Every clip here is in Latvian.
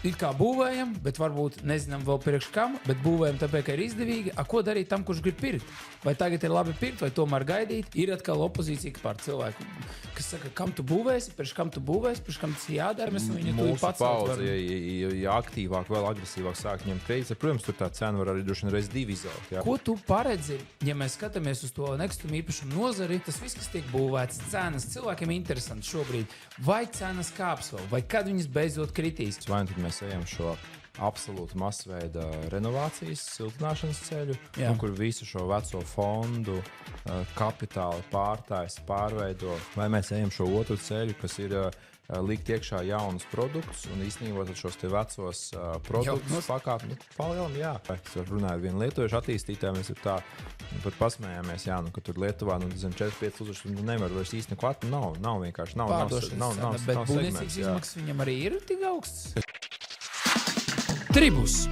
it kā būvējam, bet varbūt nezinām vēl priekš kam, bet būvējam tāpēc, ka ir izdevīgi. Ko darīt tam, kurš grib pirkt? Vai tagad ir labi pirkt, vai tomēr gaidīt? Ir atkal opozīcija pār cilvēku, kas saka, kam tu būvēsi, priekš kam tas ir jādara. Mēs viņu mūsu paudze, ja aktīvāk, vēl agresīvāk sāk ņemt kredītus, protams, tur tā cena var arī droši vien reiz divi izaugt. Ko tu paredzi, ja mēs skatāmies uz to nekustamā īpašuma nozari, tas viss, kas tiek būvēts, cenas cilvēkiem interesanti šobrīd, vai cenas kāps vēl, vai kad viņas beidzot kritīs? Vai tad mēs ejam šo absolūti masveida renovācijas, siltināšanas ceļu, kur visu šo veco fondu kapitālu pārveido, vai mēs ejam šo otru ceļu, kas ir likt iekšā jaunus produktus un īstenībā šos te vecos produktus pakāpt. Palielam, jā. Es runāju ar vienu lietuviešu attīstītāju, mēs tā pat pasmējāmies, ka tur Lietuvā 4-5 tūkstoši nevar vairs īsti neko atņemt. Nav vienkārši, nav bet būvniecības izmaksas viņam arī ir tik augsts. Tribus.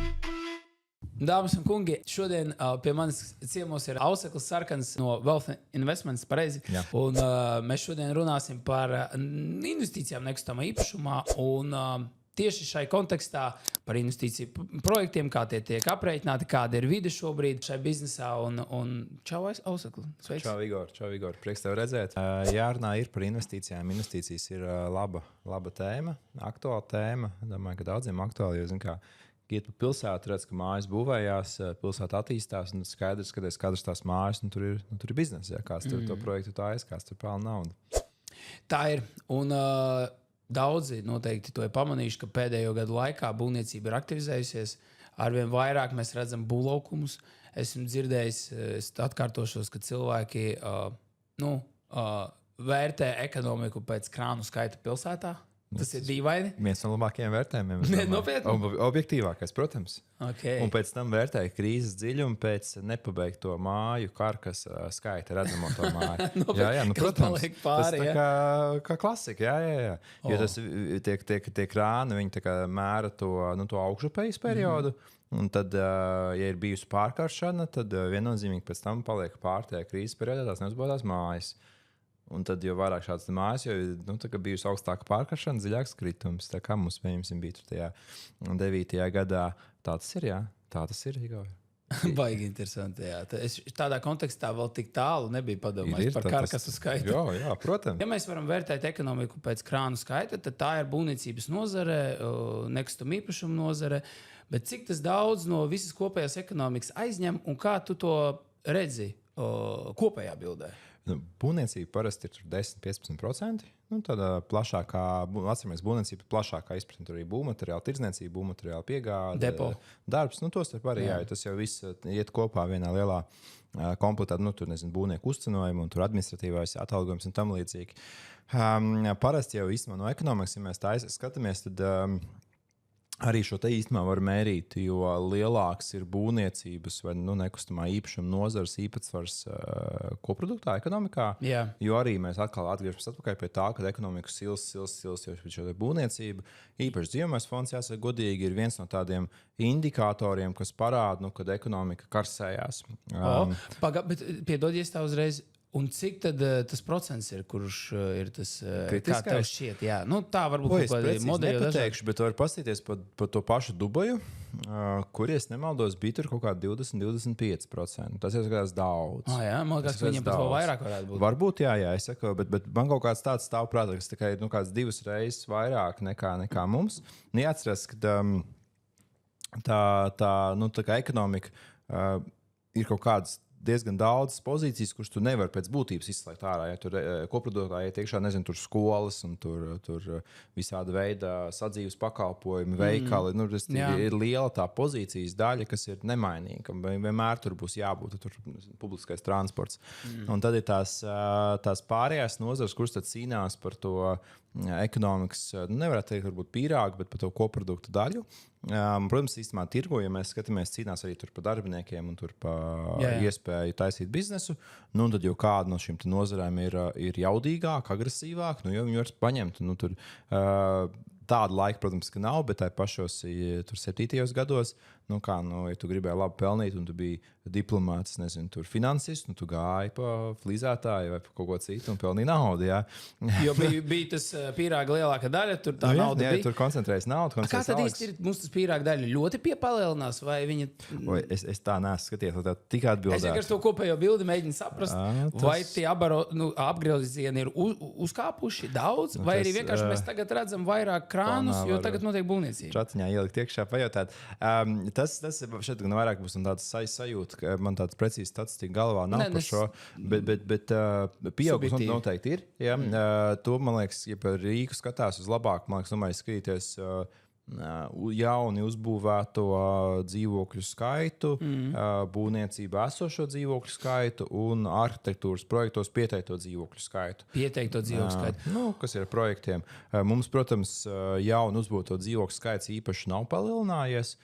Dāmas un kungi, šodien pie manis ciemos ir Auseklis Sarkans no Wealth Investments, pareizi. Jā. Un mēs šodien runāsim par investīcijām nekustamā īpašumā un tieši šai kontekstā par investīciju projektiem, kā tie tiek aprēķināti, kāda ir vide šobrīd šai biznesā. Un čau, Ausekli. Sveiks. Čau, Igor. Prieks tev redzēt. Jārunā ir par investīcijām. Investīcijas ir laba tēma, aktuāla tēma. Domāju, ka daudziem aktuāli, jo, zin kā, iet pa pilsētu, redz, ka mājas būvējās, pilsēta attīstās, un skaidrs, ka katrs tās mājas, tur ir biznesa, kāds tur to projektu tājas, kāds tur pelna naudu. Tā ir, un daudzi noteikti to ir pamanījuši, ka pēdējo gadu laikā būvniecība ir aktivizējusies, arvien vairāk mēs redzam būvlaukumus. Esmu dzirdējis, es atkārtošos, ka cilvēki vērtē ekonomiku pēc krānu skaita pilsētā. Tas ir dīvaini. Viens no labākajiem vērtējumiem. Nopietni. Objektīvākais, protams. Okay. Un pēc tam vērtēja krīzes dziļumu pēc nepabeigto māju karkas skaita redzamo to māju. Protams. Pāri, tas kā klasika, jā. Jo tas tie krāni, viņi tā kā mēra to augšupejas periodu. Un tad, ja ir bijusi pārkaršana, tad viennozīmīgi pēc tam paliek pārtajā krīzes periodā tās neuzbūvētās mājas. Un tad jau vairāk šādas mājas, jo bijusi augstāka pārkaršana, dziļāks kritums. Tā kā mums, piemēram, bija tajā 9. gadā. Tā tas ir, jā. Tā tas ir, Igor. Baigi interesanti, jā. Es tādā kontekstā vēl tik tālu nebija padomājis par karkasu skaitu. Jā, protams. Ja mēs varam vērtēt ekonomiku pēc krānu skaita, tad tā ir būvniecības nozare, nekustamā īpašuma nozare. Bet cik tas daudz no visas kopējās ekonomikas aizņem un kā tu to redzi kopējā bildē? Būvniecība parasti ir 10-15%. Tāda plašākā, atceramies, būvniecība plašākā izpratne. Tur arī būvmateriāla tirdzniecība, būvmateriāla piegāde, depo. Darbs. Tostarp arī, jā, tas jau viss iet kopā vienā lielā komplektā. Tur, būvnieku uzcenojumi un tur administratīvais atalgojums un tam līdzīgi. Parasti jau īstenībā no ekonomikas, ja mēs skatāmies, tad arī šo te īstenībā var mērīt, jo lielāks ir būvniecības vai nekustamā īpašuma nozares īpatsvars koproduktā ekonomikā. Jā. Jo arī mēs atkal atgriežamies atpakaļ pie tā, ka ekonomikas sils jau šo te būvniecību. Īpaši dzīvojamais fonds, jāsaka godīgi, ir viens no tādiem indikatoriem, kas parāda, kad ekonomika karsējās. Bet piedodies tā uzreiz. Un cik tad tas procents ir, kurš ir tas kritiskais? Kā tev šķiet? Jā, tā varbūt kaut kādi modeļi. Nepateikšu, bet var pastīties par to pašu Dubaju, kur, es nemaldos, bija tur kaut kā 20-25%. Tas jau skatās daudz. Jā, man liekas, ka viņiem pat vēl vairāk varētu būt. Varbūt, jā, es saku, bet man kaut kāds tāds stāv prātā, kas tikai ir kāds 2 reizes vairāk nekā mums. Jāatcerās, ka tā ekonomika ir kaut kādas diezgan daudz pozīcijas, kuras tu nevari pēc būtības izslēgt ārā. Ja tur koproduktā iet iekšā, tur skolas un tur visāda veida sadzīves pakalpojumi, veikali. Ir liela tā pozīcijas daļa, kas ir nemainīga. Vienmēr tur būs jābūt, tur publiskais transports. Un tad ir tās pārējās nozares, kuras tad cīnās par to ekonomikas, nevarētu teikt, varbūt pīrāgu, bet par to koproduktu daļu. Protams, īstenībā tirgo, ja mēs skatāmies, cīnās arī tur par darbiniekiem un tur par iespēju taisīt biznesu, tad jau kāda no šīm nozarēm ir jaudīgāka, agresīvāka, jo viņi var paņemt. tāda laika, protams, ka nav, bet tā pašos 7. gados, ja tu gribēji labi pelnīt, un tu biji diplomāts, nezinu, tur finansists, tu gāji pa flīzētāju vai pa kaut ko citu un pelnīji naudu, jā. Jo bija tas pīrāga lielākā daļa, tur tā nauda bija. Tur koncentrējas nauda, Kā tad īsti ir, mums tas pīrāga daļa ļoti piepalielinās, vai viņa... Es tā neesmu skatījies, lai tā tik atbildētu. Es vienkārši to kopējo bildi mēģinu saprast, vai tie apgriezieni ir uzkāpuši daudz, vai arī vienkārši mēs tagad redzam vairāk krānus, jo tagad notiek būvniecība. Čatiņā ielikt iekšā pajautāt. Tas šeit gan vairāk būs tāds sajūta, ka man tāds precīzi statistika galvā nav par šo, bet pieaugums noteikti ir. Ja? To, man liekas, ja par Rīgu skatās uz labāk, man liekas, domāju, skatīties jauni uzbūvēto dzīvokļu skaitu, būvniecībā esošo dzīvokļu skaitu un arhitektūras projektos pieteikto dzīvokļu skaitu. Pieteikto dzīvokļu skaitu. Kas ir ar projektiem? Mums, protams, jaunu uzbūvēto dzīvokļu skaits īpaši nav palielinājies.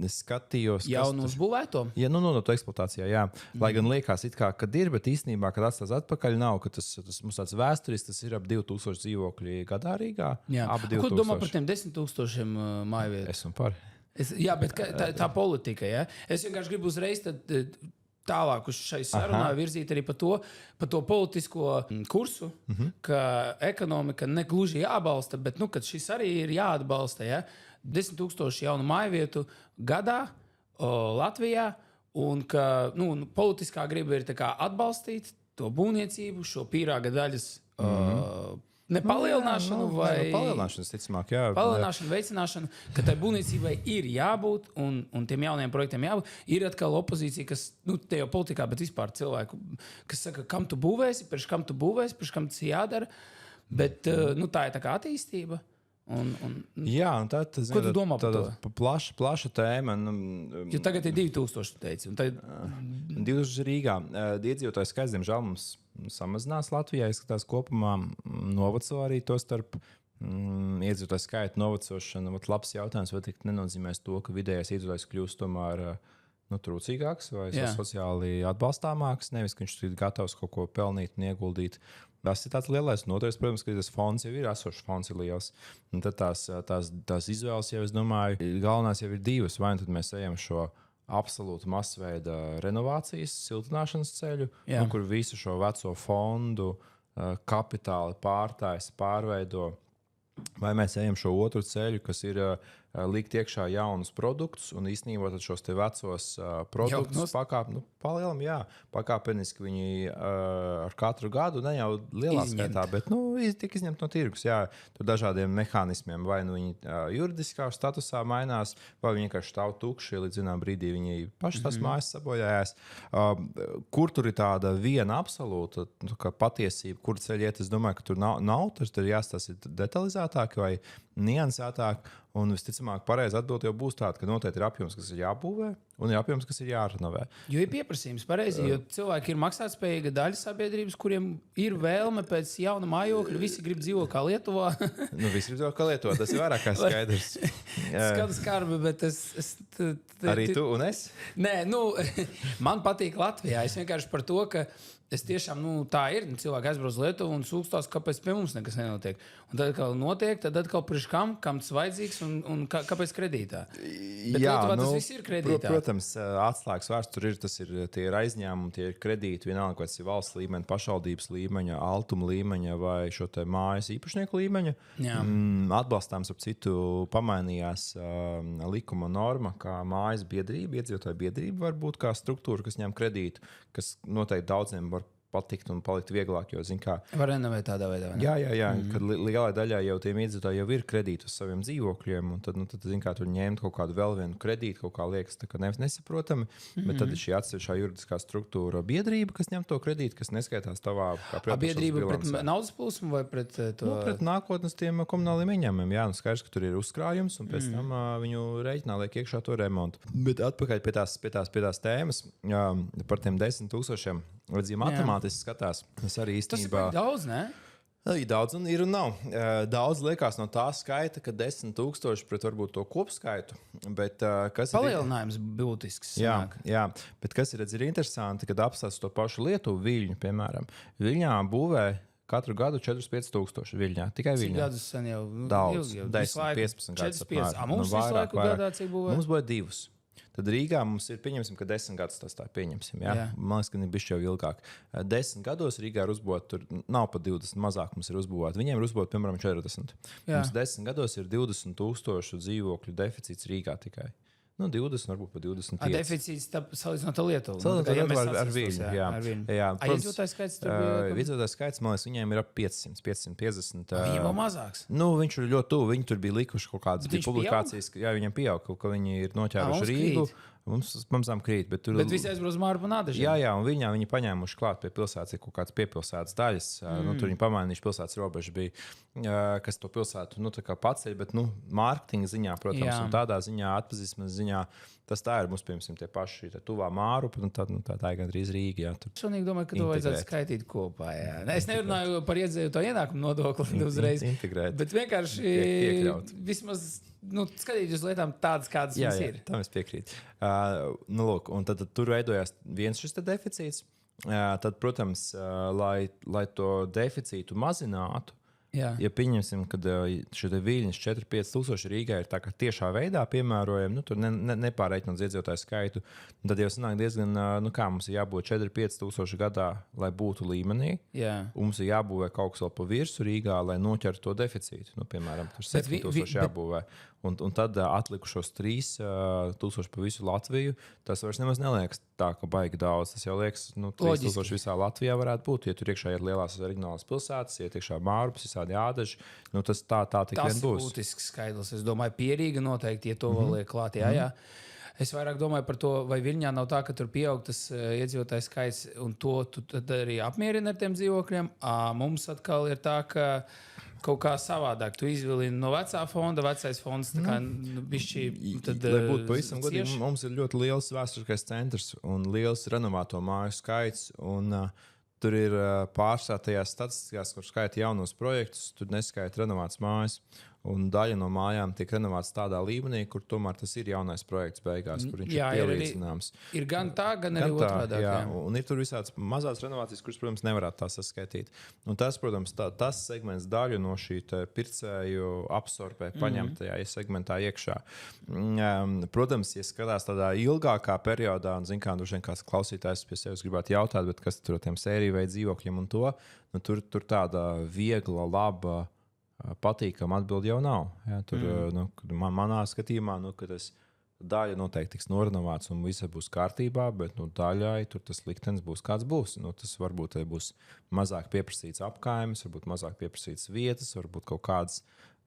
Es skatījos, jaunu uzbūvēto? Jā, no eksploatācijā, jā. Lai gan liekas, kad ir, bet īstenībā, kad atstās atpakaļ, nav, ka tas mums tāds vēsturis, tas ir ap 2000 dzīvokļi gadā Rīgā. Jā. Ko domā par tiem 10,000 mājvietu? Esmu par. Jā, bet tā politika, ja? Es vienkārši gribu uzreiz tālāk uz šai sarunā virzīt arī par to politisko kursu, ka ekonomika negluži jābalsta, bet kad šis arī ir jāatbalsta, ja? 10,000 jaunu mājvietu gadā Latvijā, un ka politiskā griba ir atbalstīt to būvniecību, šo pīrāga daļas nepalielināšanu vai palielināšanu, ticamāk, jā. Palielināšanu, veicināšanu, ka tai būvniecībai ir jābūt un tiem jauniem projektiem jābūt. Ir atkal opozīcija, kas, te jau politikā, bet vispār cilvēku, kas saka, kam tu būvēsi, priekš kam tas jādara, bet tā ir tā kā attīstība. Jā, ko tu domā par to? Plaša tēma. Jo tagad ir 2000, tu teici. 2000 Rīgā. Iedzīvotājs skaits, diemžēl, mums samazinās Latvijā. Izskatās kopumā noveco arī to starp iedzīvotājs skaita novecošana. Labs jautājums, vai tik nenozīmēs to, ka vidējais iedzīvotājs kļūst tomēr trūcīgāks vai sociāli atbalstāmāks. Nevis, ka viņš ir gatavs kaut ko pelnīt un ieguldīt. Tas ir tāds lielais. Un otrais, protams, ka tas fonds jau ir, esošs fonds ir liels. Un tad tās izvēles jau, es domāju, galvenās jau ir divas. Vai tad mēs ejam šo absolūtu masveida renovācijas, siltināšanas ceļu, kur visu šo veco fondu kapitāli pārveido. Vai mēs ejam šo otru ceļu, kas ir likt iekšā jaunus produktus un īstenībā šos te vecos produktus pakāpeniski viņi ar katru gadu, ne jau lielā skaitā, bet tiek izņemt no tirgus. Jā, tur dažādiem mehānismiem, vai viņi juridiskā statusā mainās, vai viņi vienkārši stāv tukši, līdz zinām brīdī viņi paši tās mājas sabojājās. Kur tur ir tāda viena absolūta patiesība, kur ceļ iet, es domāju, ka tur nav tur ir jāstāsta detalizētāk vai niansētāk. Un visticamāk, pareizi atbilde jau būs tāda, ka noteikti ir apjoms, kas ir jābūvē, un ir apjoms, kas ir jārenovē. Jo ir pieprasījums, pareizi, jo cilvēki ir maksātspējīga daļa sabiedrības, kuriem ir vēlme pēc jauna mājokļa. Visi grib dzīvot kā Lietuvā. Visi grib dzīvot kā Lietuvā, tas ir vairāk kā skaidrs. Skatu skarbi, bet arī tu un es? Nē, man patīk Latvijā. Es vienkārši par to, ka es tiešām, tā ir. Cilvēki aizbrauc uz Lietuvu un sūkstās, kāpēc pie mums nekas nenotiek. Un tad atkal notiek, tad atkal priekš kam tas vajadzīgs un kāpēc kredītā. Bet Lietuvā tas viss ir kredītā. Protams, atslēgas vārds tur ir, tie ir aizņēmumi, tie ir kredīti, vienalga, vai tas ir valsts līmeņa, pašvaldības līmeņa, altuma līmeņa vai šo te mājas īpašnieku līmeņa. Atbalstāms ap citu pamainījās likuma norma, kā mājas biedrība, iedzīvotāju biedrība var būt kā struktūra, kas ņem kredītu, kas noteikti daudziem var patikt un palikt vieglāk, jo, var renovēt tādā veidā. Jā, kad lielai daļai jau tiem iedzīvotājiem jau ir kredīti uz saviem dzīvokļiem, un tad tur ņemt kaut kādu vēl vienu kredītu, kaut kā liekas, tā kā nesaprotami, bet tad ir šī atsevišķā juridiskā struktūra biedrība, kas ņem to kredītu, kas neskaitās tavā kā privātās biedrība bilancē. Pret naudas plūsmu vai pret to? Pret nākotnes tiem komunāliem ieņēmumiem. Jā, skaidrs, ka tur ir uzkrājums, un pēc tam viņu rēķinā liek iekšā to remontu. Bet atpakaļ pie tās tēmas par tiem 10,000. Redz, ja matemātiski skatās, tas arī īstenībā... Tas ir daudz, ne? Ir daudz un ir un nav. Daudz liekas no tā skaita, ka 10,000 pret varbūt to kopskaitu. Bet, palielinājums būtisks. Jā, bet kas ir interesanti, kad apstāsta to pašu Lietuvu Viļņu, piemēram. Viļņā būvē katru gadu 4-5 tūkstoši Viļņā. Tikai Cik Viļņā. gadus sen jau? Daudz, Ilgi jau, 10-15 gadus. 4-5. Mums visu laiku gadā cik būvē? Mums būvē 2. Tad Rīgā mums ir, pieņemsim, ka 10 gadus tas tā pieņemsim. Ja? Man liekas, ka ir bišķi jau ilgāk. 10 gados Rīgā ir uzbūvēta, tur nav pat 20, mazāk mums ir uzbūvēta. Viņiem ir uzbūvēta, piemēram, 40. Mums 10 gados ir 20,000 dzīvokļu deficīts Rīgā tikai. 20, varbūt pat 25. Deficīts salīdzinot ar Lietuvu. Salīdzinot ar Viļņu. Iedzīvotājs skaits tur bija? Iedzīvotājs skaits, man liekas, viņiem ir ap 500, 550. Viņiem vēl mazāks. Viņš ir ļoti tuvu. Viņi tur bija likuši kaut kādas publikācijas. Jā, viņiem pieaug, ka viņi ir noķēruši Rīgu. Mums pamazām krīt. Bet visi aizbrauc Mārpu un Ādažiem. Jā, un viņi paņēmuši klāt pie pilsētas kaut kādas piepilsētas daļas. Tur viņi pamainījuši pilsētas robežu bija, kas to pilsētu paceļ, bet mārketinga ziņā, protams, un tādā ziņā, atpazīstības ziņā, tas tā ir. Mums, piemēram, tie paši tuvā Mārupa, tā ir gandrīz Rīga. Es domāju, ka to vajadzētu skaitīt kopā. Jā. Es nerunāju par iedzējuto ienākumu nodokli uzreiz. Integrēt. Bet vienkārši vismaz skatīt uz lietām tādas, kādas mums ir. Tam es piekrītu. Lūk, un tad tur veidojās viens šis deficīts. Tad, protams, lai to deficītu mazinātu, ja pieņemsim, ka šie Viļņas 4-5 tūkstoši Rīgā ir tā kā tiešā veidā piemērojami, tur nepārreikinot iedzīvotāju skaitu, tad jau sanāk diezgan, mums ir jābūt 4-5 tūkstoši gadā, lai būtu līmenī. Mums ir jābūvē kaut kas vēl pa virsu Rīgā, lai noķertu to deficītu. Piemēram, tur 7 tūkstoši jābūvē. Un tad atlikušos 3,000 pa visu Latviju. Tas vairs nemaz neliekas tā, ka baigi daudz. Tas jau liekas, 3,000 visā Latvijā varētu būt. Ja tur iekšā ir lielās reģionālās pilsētas, ja iekšā Mārupas, visādi Ādaži, tas tā tik vien būs. Tas ir būtisks skaidrs. Es domāju, Pierīga noteikti, ja to vēl liek klāt. Jā. Es vairāk domāju par to, vai Viļņā nav tā, ka tur pieaug tas iedzīvotājs skaits, un to tu tad arī apmierini ar tiem dzīvokļiem. Mums atkal ir tā, ka kaut kā savādāk. Tu izvilini no vecā fonda, vecais fonds tā kā bišķi. Lai būtu pavisam godīgi, mums ir ļoti liels vēsturiskais centrs un liels renovāto māju skaits. Tur ir pārsvarā tajās statistikās, kur skaita jaunos projektus, tur neskaita renovāts mājas. Un daļa no mājām tiek renovētas tādā līmenī, kur tomēr tas ir jaunais projekts beigās, kur viņš ir pielīdzināms. Ir gan tā, gan arī otrādāk. Un ir tur visādas mazās renovācijas, kuras, protams, nevarētu tā saskaitīt. Un tas, protams, tas segments daļu no šī pircēju absorbē, paņem tajā segmentā iekšā. Protams, ja skatās tādā ilgākā periodā, un zin kā, kāds klausītājs pie sevis gribētu jautāt, bet kas tur tiem sēriju vai dzīvokļiem un to, tur tāda viegla, laba, patīkama atbilde jau nav. Ja, tur, manā skatījumā, ka tas daļa noteikti tiks norenovāts un viss būs kārtībā, bet daļai tur tas liktenis būs kāds būs. Tas varbūt būs mazāk pieprasīts apkaimes, varbūt mazāk pieprasīts vietas, varbūt kaut kādas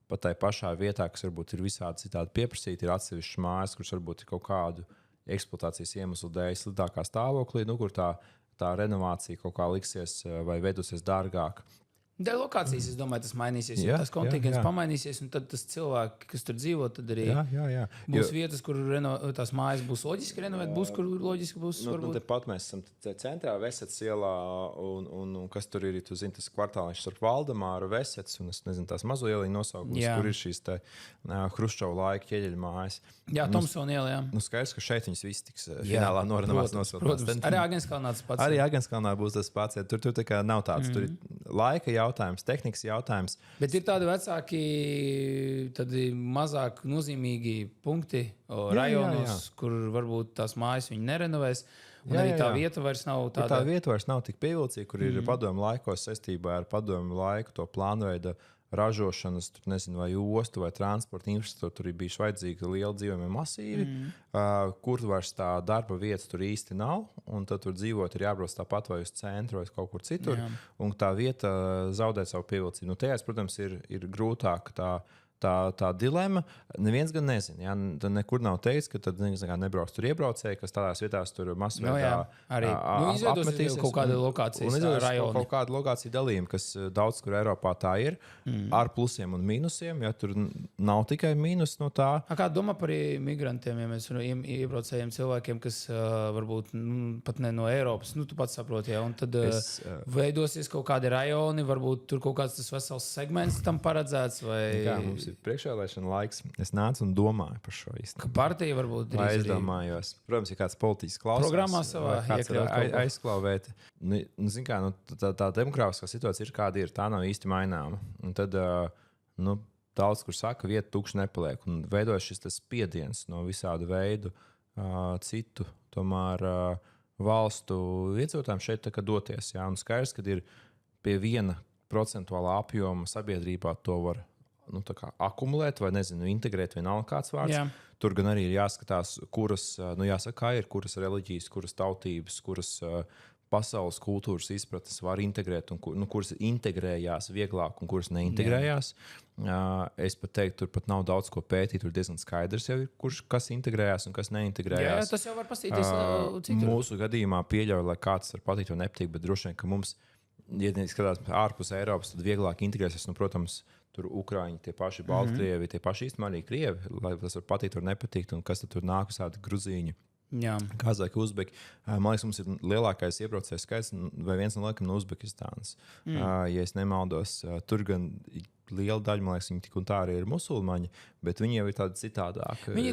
pat tai pašā vietā, kas varbūt ir visādi citādi pieprasīti, ir atsevišķas mājas, kuras varbūt ir kaut kādu eksploatācijas iemeslu dēļ sliktākā stāvoklī, kur tā renovācija kaut kā liksies vai veidosies dārgāk. Dēļ lokācijas, es domāju, tas mainīsies. Tas kontingents pamainīsies, un tad tas cilvēki, kas tur dzīvo, tad arī būs vietas, kur tās mājas būs loģiski renovēt, būs, kur loģiski būs. Tepat mēs esam centrā Vesets ielā, un kas tur ir, tu zini, tas kvartāliņš starp Valdemāru, Vesets, un es nezinu, tās mazo ieliņu nosaukums, kur ir šīs te Hruščova laika ķieģeļu mājas. Jā, Tomsona ielā, jā. Skaidrs, ka šeit viņas viss tiks finālā norenovāts nosauktās. Arī Agenskalnā tas pats. Arī Agenskalnā būs tas pats. Tur tā kā nav tāds, tur ir laika jautājums, tehnikas jautājums. Bet ir tādi vecāki, tādi mazāk nozīmīgi punkti rajonos, kur varbūt tās mājas viņi nerenovēs. Un arī tā vieta vairs nav tāda. Tā vieta vairs nav tik pievilcīga, kur ir padomju laikos saistībā ar padomju laiku to plānveida ražošanas, tur nezinu, vai ostu vai transporta infrastruktūra, tur ir bijuši vajadzīgi lieli dzīvojamie masīvi, kur vairs tā darba vietas tur īsti nav, un tad tur dzīvot ir jābrauc tāpat vai uz centru vai kaut kur citur, un tā vieta zaudē savu pievilcību. Tajās, protams, ir grūtāk tā dilema. Neviens gan nezina. Ja? Tad nekur nav teikts, ka tad nebrauks tur iebraucēji, kas tādās vietās tur masveidā apmetīs kaut kāda lokācijas rajona. Kaut kāda lokācija dalījuma, kas daudz kur Eiropā tā ir, ar plusiem un mīnusiem. Ja? Tur nav tikai mīnus no tā. Kā domā par migrantiem, ja mēs runājam iebraucējiem cilvēkiem, kas varbūt pat ne no Eiropas, tu pats saproti, ja? Un tad veidosies kaut kādi rajoni, varbūt tur kaut kāds tas vesels segments tam paredzēts, vai... Mums ir priekšvēlēšana laiks. Es nācu un domāju par šo Ka partija varbūt Vai drīz arī aizdomājos. Protams, ja kāds politiķis klausās, programmā savā aizklauvēt. Zin kā, tā demokrātiskā situācija ir kāda ir. Tā nav īsti maināma. Un tad daudz, kur saka, vieta tukša nepaliek. Un veidojas šis spiediens no visādu veidu citu tomēr valstu iedzīvotājiem šeit doties. Jā? Un skaidrs, ka ir pie 1% apjoma sabiedrībā to var akumulēt vai integrēt vienalga kāds vārds. Jā. Tur gan arī ir jāskatās, kuras reliģijas, kuras tautības, kuras pasaules kultūras izpratnes var integrēt, un kuras integrējās vieglāk un kuras neintegrējās. Es pat teiktu, tur pat nav daudz ko pētīt. Tur diezgan skaidrs, jau, kas integrējās un kas neintegrējās. Jā, tas jau var pastīties citur. Mūsu gadījumā pieļauj, lai kāds var patikt vai nepatikt, bet droši vien, ka mums, ja skatās ārpus Eiropas, tad vieglāk integrēsies. Protams, tur Ukraiņi, tie paši Baltkrievi, tie paši īstenībā arī Krievi, lai tas var patikt vai nepatikt, un kas tad tur nāk visādi Gruzīņi. Kazaki, Uzbeki. Man liekas, mums ir lielākais iebraucējs skaits, vai viens no laikam no Uzbekistānas. Ja es nemaldos, tur gan liela daļa, man liekas, viņi tik un tā arī ir musulmaņi, bet viņi jau ir tādi citādāki. Viņi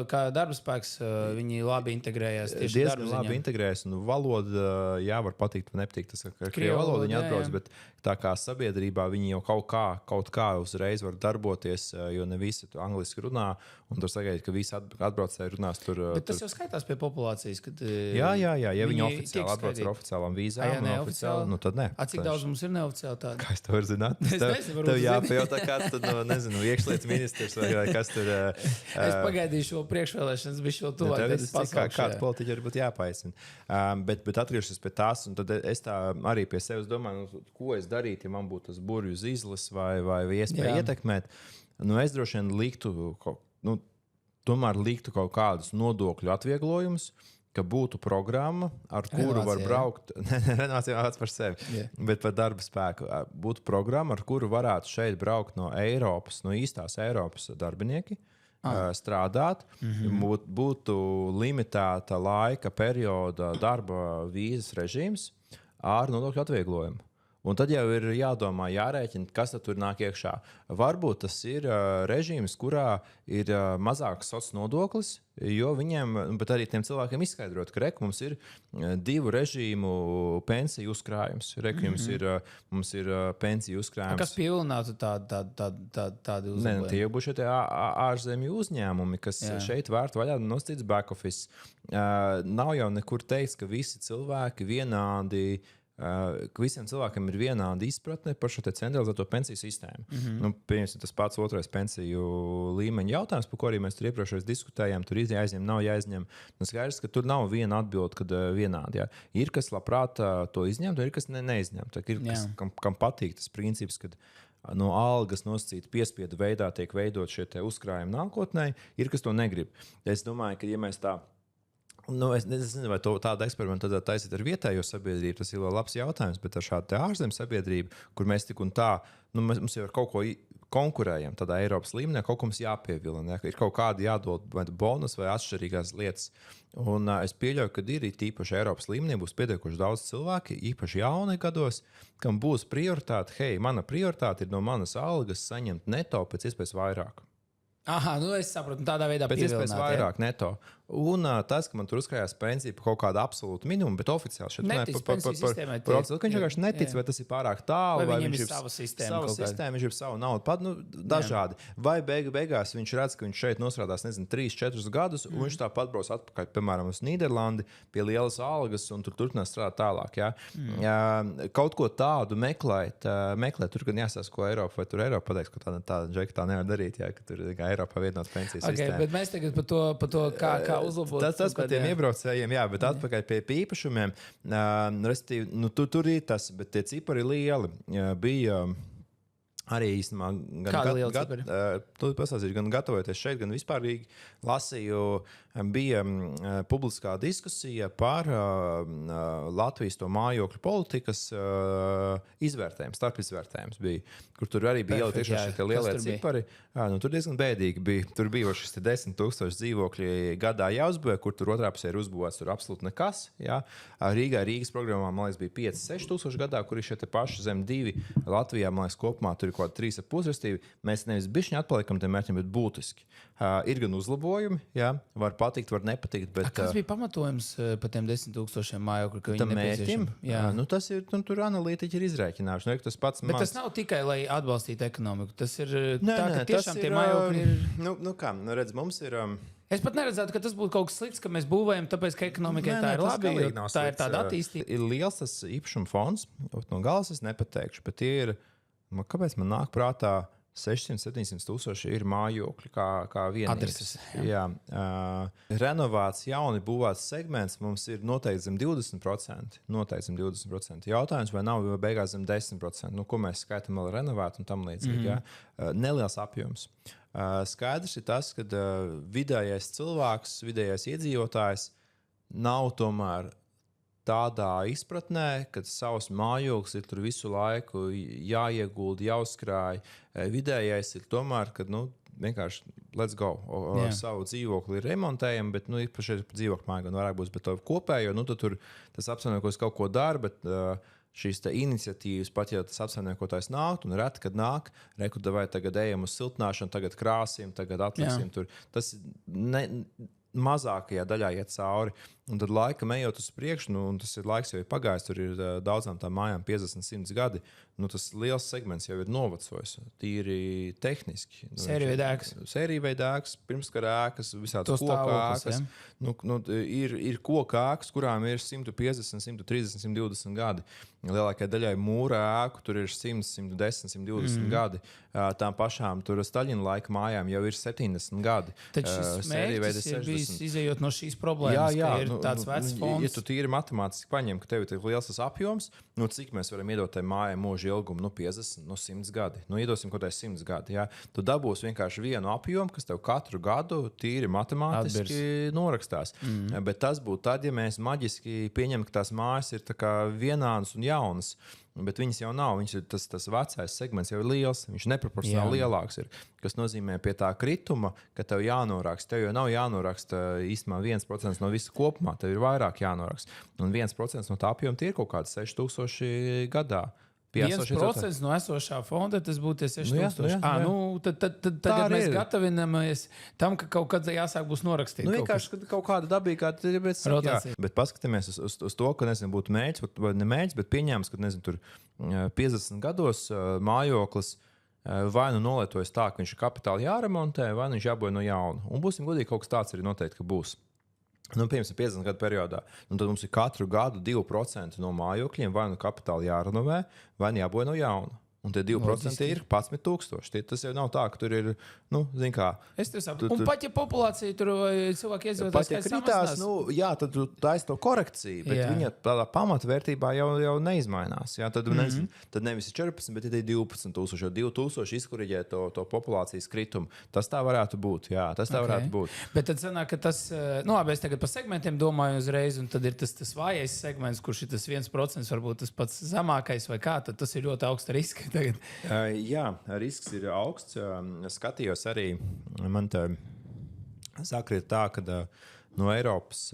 kā darba spēks, viņi labi integrējās. Diezgan labi integrējas, un valoda, var patikt vai nepatikt. Tas, ka krievu valoda viņi atbrauc, bet tā kā sabiedrībā viņi jau kaut kā uzreiz var darboties, jo ne visi angliski runā, un tur sagaidīt, ka visi atbraucēji runās tur. Bet tas jau skaitās pie populācijas, kad Jā, viņi oficiāli atbrauc ar oficiālām vīzām, tad ne. Cik daudz mums ir neoficiāli tādi? Kā es to varu zināt? Es nezinu, tev jāpajautā, kāds tad, iekšlietas ministrs vai kas tur. Es pagaidīšu šo priekšvēlēšanas, bišķi vēl tuvāk. Kāds politiķi varbūt jāpaicina. Bet atgriežos pie tās, un tad es tā arī pie sevis domāju, ko es darītu, ja man būtu tas burvju zīles vai iespēja ietekmēt. Es droši vien liktu kaut kādus nodokļu atvieglojumus, ka būtu programma, ar kuru var braukt. Renovācija pats par sevi, bet par darba spēku. Būtu programma, ar kuru varētu šeit braukt no Eiropas, no īstās Eiropas darbinieki, strādāt. Būtu limitēta laika perioda darba vīzas režīms ar nodokļu atvieglojumu. Un tad jau ir jādomā, jārēķina, kas tur nāk iekšā. Varbūt tas ir režīms, kurā ir mazāks sociālais nodoklis, jo viņiem, bet arī tiem cilvēkiem izskaidrot, ka mums ir 2 režīmu pensiju uzkrājums. Mums ir pensiju uzkrājums. Kas pievilinātu tādu uzņēmumu? Tie būs šie ārzemju uzņēmumi, kas šeit vērt vaļā nosacīts back office. Nav jau nekur teikts, ka visi cilvēki vienādi. Ka visiem cilvēkiem ir vienāda izpratne par šo centralizēto pensiju sistēmu. Pieņemsim, tas pats otrais pensiju līmeņa jautājums, par ko arī mēs tur iepriekšējos diskutējām. Tur jāizņem, nav jāizņem. Skaidrs, ka tur nav viena atbilde, kad vienādi. Jā. Ir kas labprāt to izņemt, ir kas neizņem. Ir kas, kam patīk tas princips, kad no algas nosacīt piespiedu veidā tiek veidot šie uzkrājumi nākotnē. Ir kas to negrib. Es domāju, ka ja mēs tā. Es nezinu, vai tādu eksperimentu taisīt ar vietējo sabiedrību. Tas ir labs jautājums, bet ar šādu ārzemju sabiedrību, kur mēs tik un tā, mums jau ar kaut ko konkurējam, tādā Eiropas līmenī, kaut ko mums jāpievilina. Ir kaut kādi jādod vai bonus vai atšķirīgās lietas. Un es pieļauju, ka ir tīpaši Eiropas līmenī būs pietiekoši daudz cilvēki, īpaši jauni gados, kam būs prioritāte. Mana prioritāte ir no manas algas saņemt neto pēc iespējas vairāk. Es saprotu, tādā veidā pēc iespējas vairāk neto. Un tas, ka man tur uzkrājās pensija par kaut kādu absolūtu minimumu, bet oficiāli šeit netic pensiju sistēmai. Viņš vienkārši netic, vai tas ir pārāk tālu, vai viņš ir sava sistēma, viņš ir savu naudu, dažādi. Vai beigās viņš redz, ka viņš šeit nostrādās, 3-4 gadus, un viņš tāpat brauc atpakaļ, piemēram, uz Nīderlandi pie lielas algas, un tur turpinās strādāt tālāk. Kaut ko tādu meklēt, tur gan jāsās, ko Eiropa, vai tur Eiropa pateiks, ka tā nevar darīt, ka tur Eiropā vienot pensiju sistēmu. Bet mēs tagad par to, kā uzlabot. Tas par tiem iebraucējiem, bet atpakaļ pie īpašumiem. Tur ir tas, bet tie cipari lieli. Bija arī īstenībā gan gatavoties šeit, gan vispārīgi lasīju, bija publiskā diskusija par Latvijas to mājokļu politikas izvērtējums, starpizvērtējums bija, kur tur arī bija tiešām šie lielie cipari. Tur diezgan bēdīgi bija. Tur bija šis 10,000 dzīvokļi gadā jāuzbūvē, kur tur otrā pusē ir uzbūvēts tur absolūti nekas. Rīgas programmā, man liekas, bija 5-6 tūkstoši gadā, kur ir šie paši zem 2. Latvijā, man liekas, kopumā tur ir kaut kāda 3,5, restīvi, mēs nevis bišķiņi atpaliekam tiem mērķiem, bet būtiski. Ir gan uzlabojumi, jā, var patikt, var nepatikt, bet... Kas bija pamatojums par tiem 10,000 mājokļu, ka viņi nepieciešami? Jā, tas ir, tur analītiķi ir izrēķinājuši. Tas pats bet tas nav tikai, lai atbalstītu ekonomiku. Tas ir ka tiešām tie mājokļi ir... redz, mums ir... Es pat neredzētu, ka tas būtu kaut kas slikts, ka mēs būvējam, tāpēc, ka ekonomikai tā ir labi, tā ir tāda attīstība. Ir liels tas īpašuma fonds, no galas es nepateikšu, bet tie ir, kāpēc man nāk prātā 600-700 tūkstoši ir mājokļi kā vienības. Jā. Renovāts, jauni būvēts segments mums ir noteikti zem 20%. Noteikti zem 20%. Jautājums, vai nav beigās zem 10%. Ko mēs skaitām vēl renovēt un tam līdzīgi. Neliels apjoms. Skaidrs ir tas, ka vidējais cilvēks, vidējais iedzīvotājs nav tomēr tādā izpratnē, ka savs mājoklis ir tur visu laiku jāiegulda, jāuzkrāj. Vidējais ir tomēr, ka vienkārši let's go. Savu dzīvokli ir remontējami, bet īpaši dzīvokļu māja gan vairāk būs, bet to kopējo, tad tur tas apsaimniekos kaut ko dara, bet šīs iniciatīvas, pat ja tas apsaimniekotājs nāk, un reti, kad nāk, vai tagad ejam uz siltināšanu, tagad krāsim, tagad atliksim tur. Tas mazākajā daļā iet cauri. Un tad laikam ejot uz priekšu, un tas ir laiks jau ir pagājis, tur ir daudzām tām mājām 50-100 gadi. Tas liels segments jau ir novecojis. Tīri tehniski. Sērija ēkas, pirmskara ēkas, visādas koka ēkas. Ir koka ēkas, kurām ir 150, 130, 120 gadi. Lielākajai daļai mūra ēku tur ir 100, 110, 120 gadi. Tām pašām tur Staļina laika mājām jau ir 70 gadi. Tad šis mērķis ir bijis izējot no šīs problēmas, ka ir tāds vecs fonds. Ja tu tīri matemātiski paņem, ka tev ir liels tas apjoms, cik mēs varam iedot tai mājai mūža ilgumu? 50, 100 gadi. Iedosim kaut kādā 100 gadi. Jā. Tu dabūsi vienkārši vienu apjomu, kas tev katru gadu tīri matemātiski norakstās. Bet tas būtu tad, ja mēs maģiski pieņemam, ka tās mājas ir tā kā vienādas un jaunas. Bet viņas jau nav. Tas vecais segments jau ir liels. Viņš neproporcionāli lielāks ir. Kas nozīmē pie tā krituma, ka tev jānoraksta. Tev jau nav jānoraksta īstenībā 1% no visa kopumā. Tev ir vairāk jānoraksta. Un 1% no tā apjoma ir kaut kāds 6,000 gadā. 1% no esošā fonda, tas būtu 6,000. Tagad mēs gatavinamies tam, ka kaut kad jāsāk būs norakstīt. Vienkārši kaut kāda dabīga rotācija. Bet paskatāmies uz to, ka būtu mērķis, vai ne mērķis, bet pieņēmums, ka tur 50 gados mājoklis vai nolietojas tā, ka viņš ir kapitāli jāremontē, vai viņš jābūvē no jauna. Un būsim godīgi, kaut kas tāds arī noteikti, ka būs. Piemēram, 50 gadu periodā. Tad mums ir katru gadu 2% no mājokļiem vai kapitāli jārenovē, vai jābūvē no jauna. Un tie 2% ir 11,000. Tas jau nav tā, ka tur ir, zin kā. Es tev saprotu. Un pat ja populācija tur vai cilvēki iedzīvotājs kritās, tad tu taisi to korekciju, bet viņa tādā pamatvērtībā jau neizmainās. Jā, tad nevis 14, bet ir 12,000, jo 2,000 izkoriģē to populācijas kritumu. Tas tā varētu būt. Jā, tas tā varētu būt. Bet tad sanāk, ka tas, labi, es tagad par segmentiem domāju uzreiz, un tad ir tas vājais segments, kurš ir tas 1%, varbūt tas pats zemākais vai kā, tad tas ir ļoti augsta riska. Jā, risks ir augsts. Skatījos arī, man tā sakrīt tā, ka no Eiropas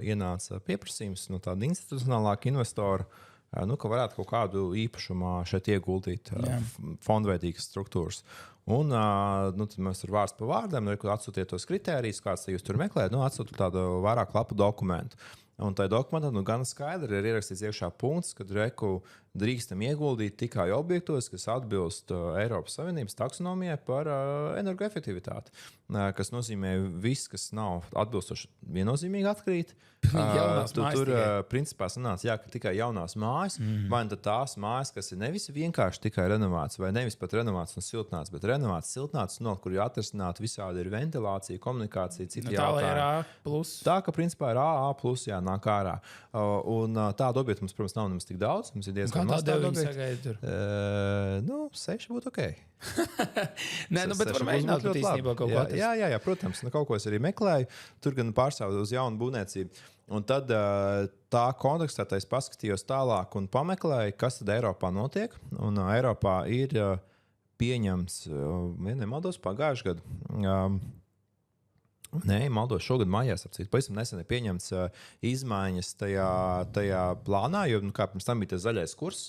ienāca pieprasījums no tāda institucionālāka investora, ka varētu kaut kādu īpašumā šeit ieguldīt fondveidīgas struktūras. Un tad mēs tur vārds pa vārdiem, atsūtiet tos kritērijus, kāds jūs tur meklējat, atsūtiet tādu vairāk lapu dokumentu. Un tajā dokumentā gan skaidri ir ierakstīts iekšā punkts, ka drīkstam ieguldīt tikai objektos, kas atbilst Eiropas Savienības taksonomijai par energoefektivitāti. Kas nozīmē, viss, kas nav atbilstoši, viennozīmīgi atkrīt. Tur principā sanāca, ka tikai jaunās mājas, vai tad tās mājas, kas ir nevis vienkārši tikai renovāts, vai nevis pat renovāts un siltnāts, bet renovāts, siltnāts, kur ir atrasināta visādi ir ventilācija, komunikācija, citi jautājumi. Tā, ka principā ir AA+, nāk ārā. Un tādu objektu mums, protams, nav nemaz tik daudz. Mums ir diezgan maz tādu objektu. 6 būtu ok. Nē, bet var mēģināt īstenībā kaut ko atrast. Jā, protams. Kaut ko es arī meklēju. Tur gan pārstāvu uz jaunu būvniecību. Un tad tā kontekstā es paskatījos tālāk un pameklēju, kas tad Eiropā notiek. Un Eiropā ir pieņems, nemaldos, pagājušajā gadu. Nē, maldos, šogad mājās pavisam nesen ir pieņemts izmaiņas tajā plānā, jo kā pirms tam bija tas zaļais kurs,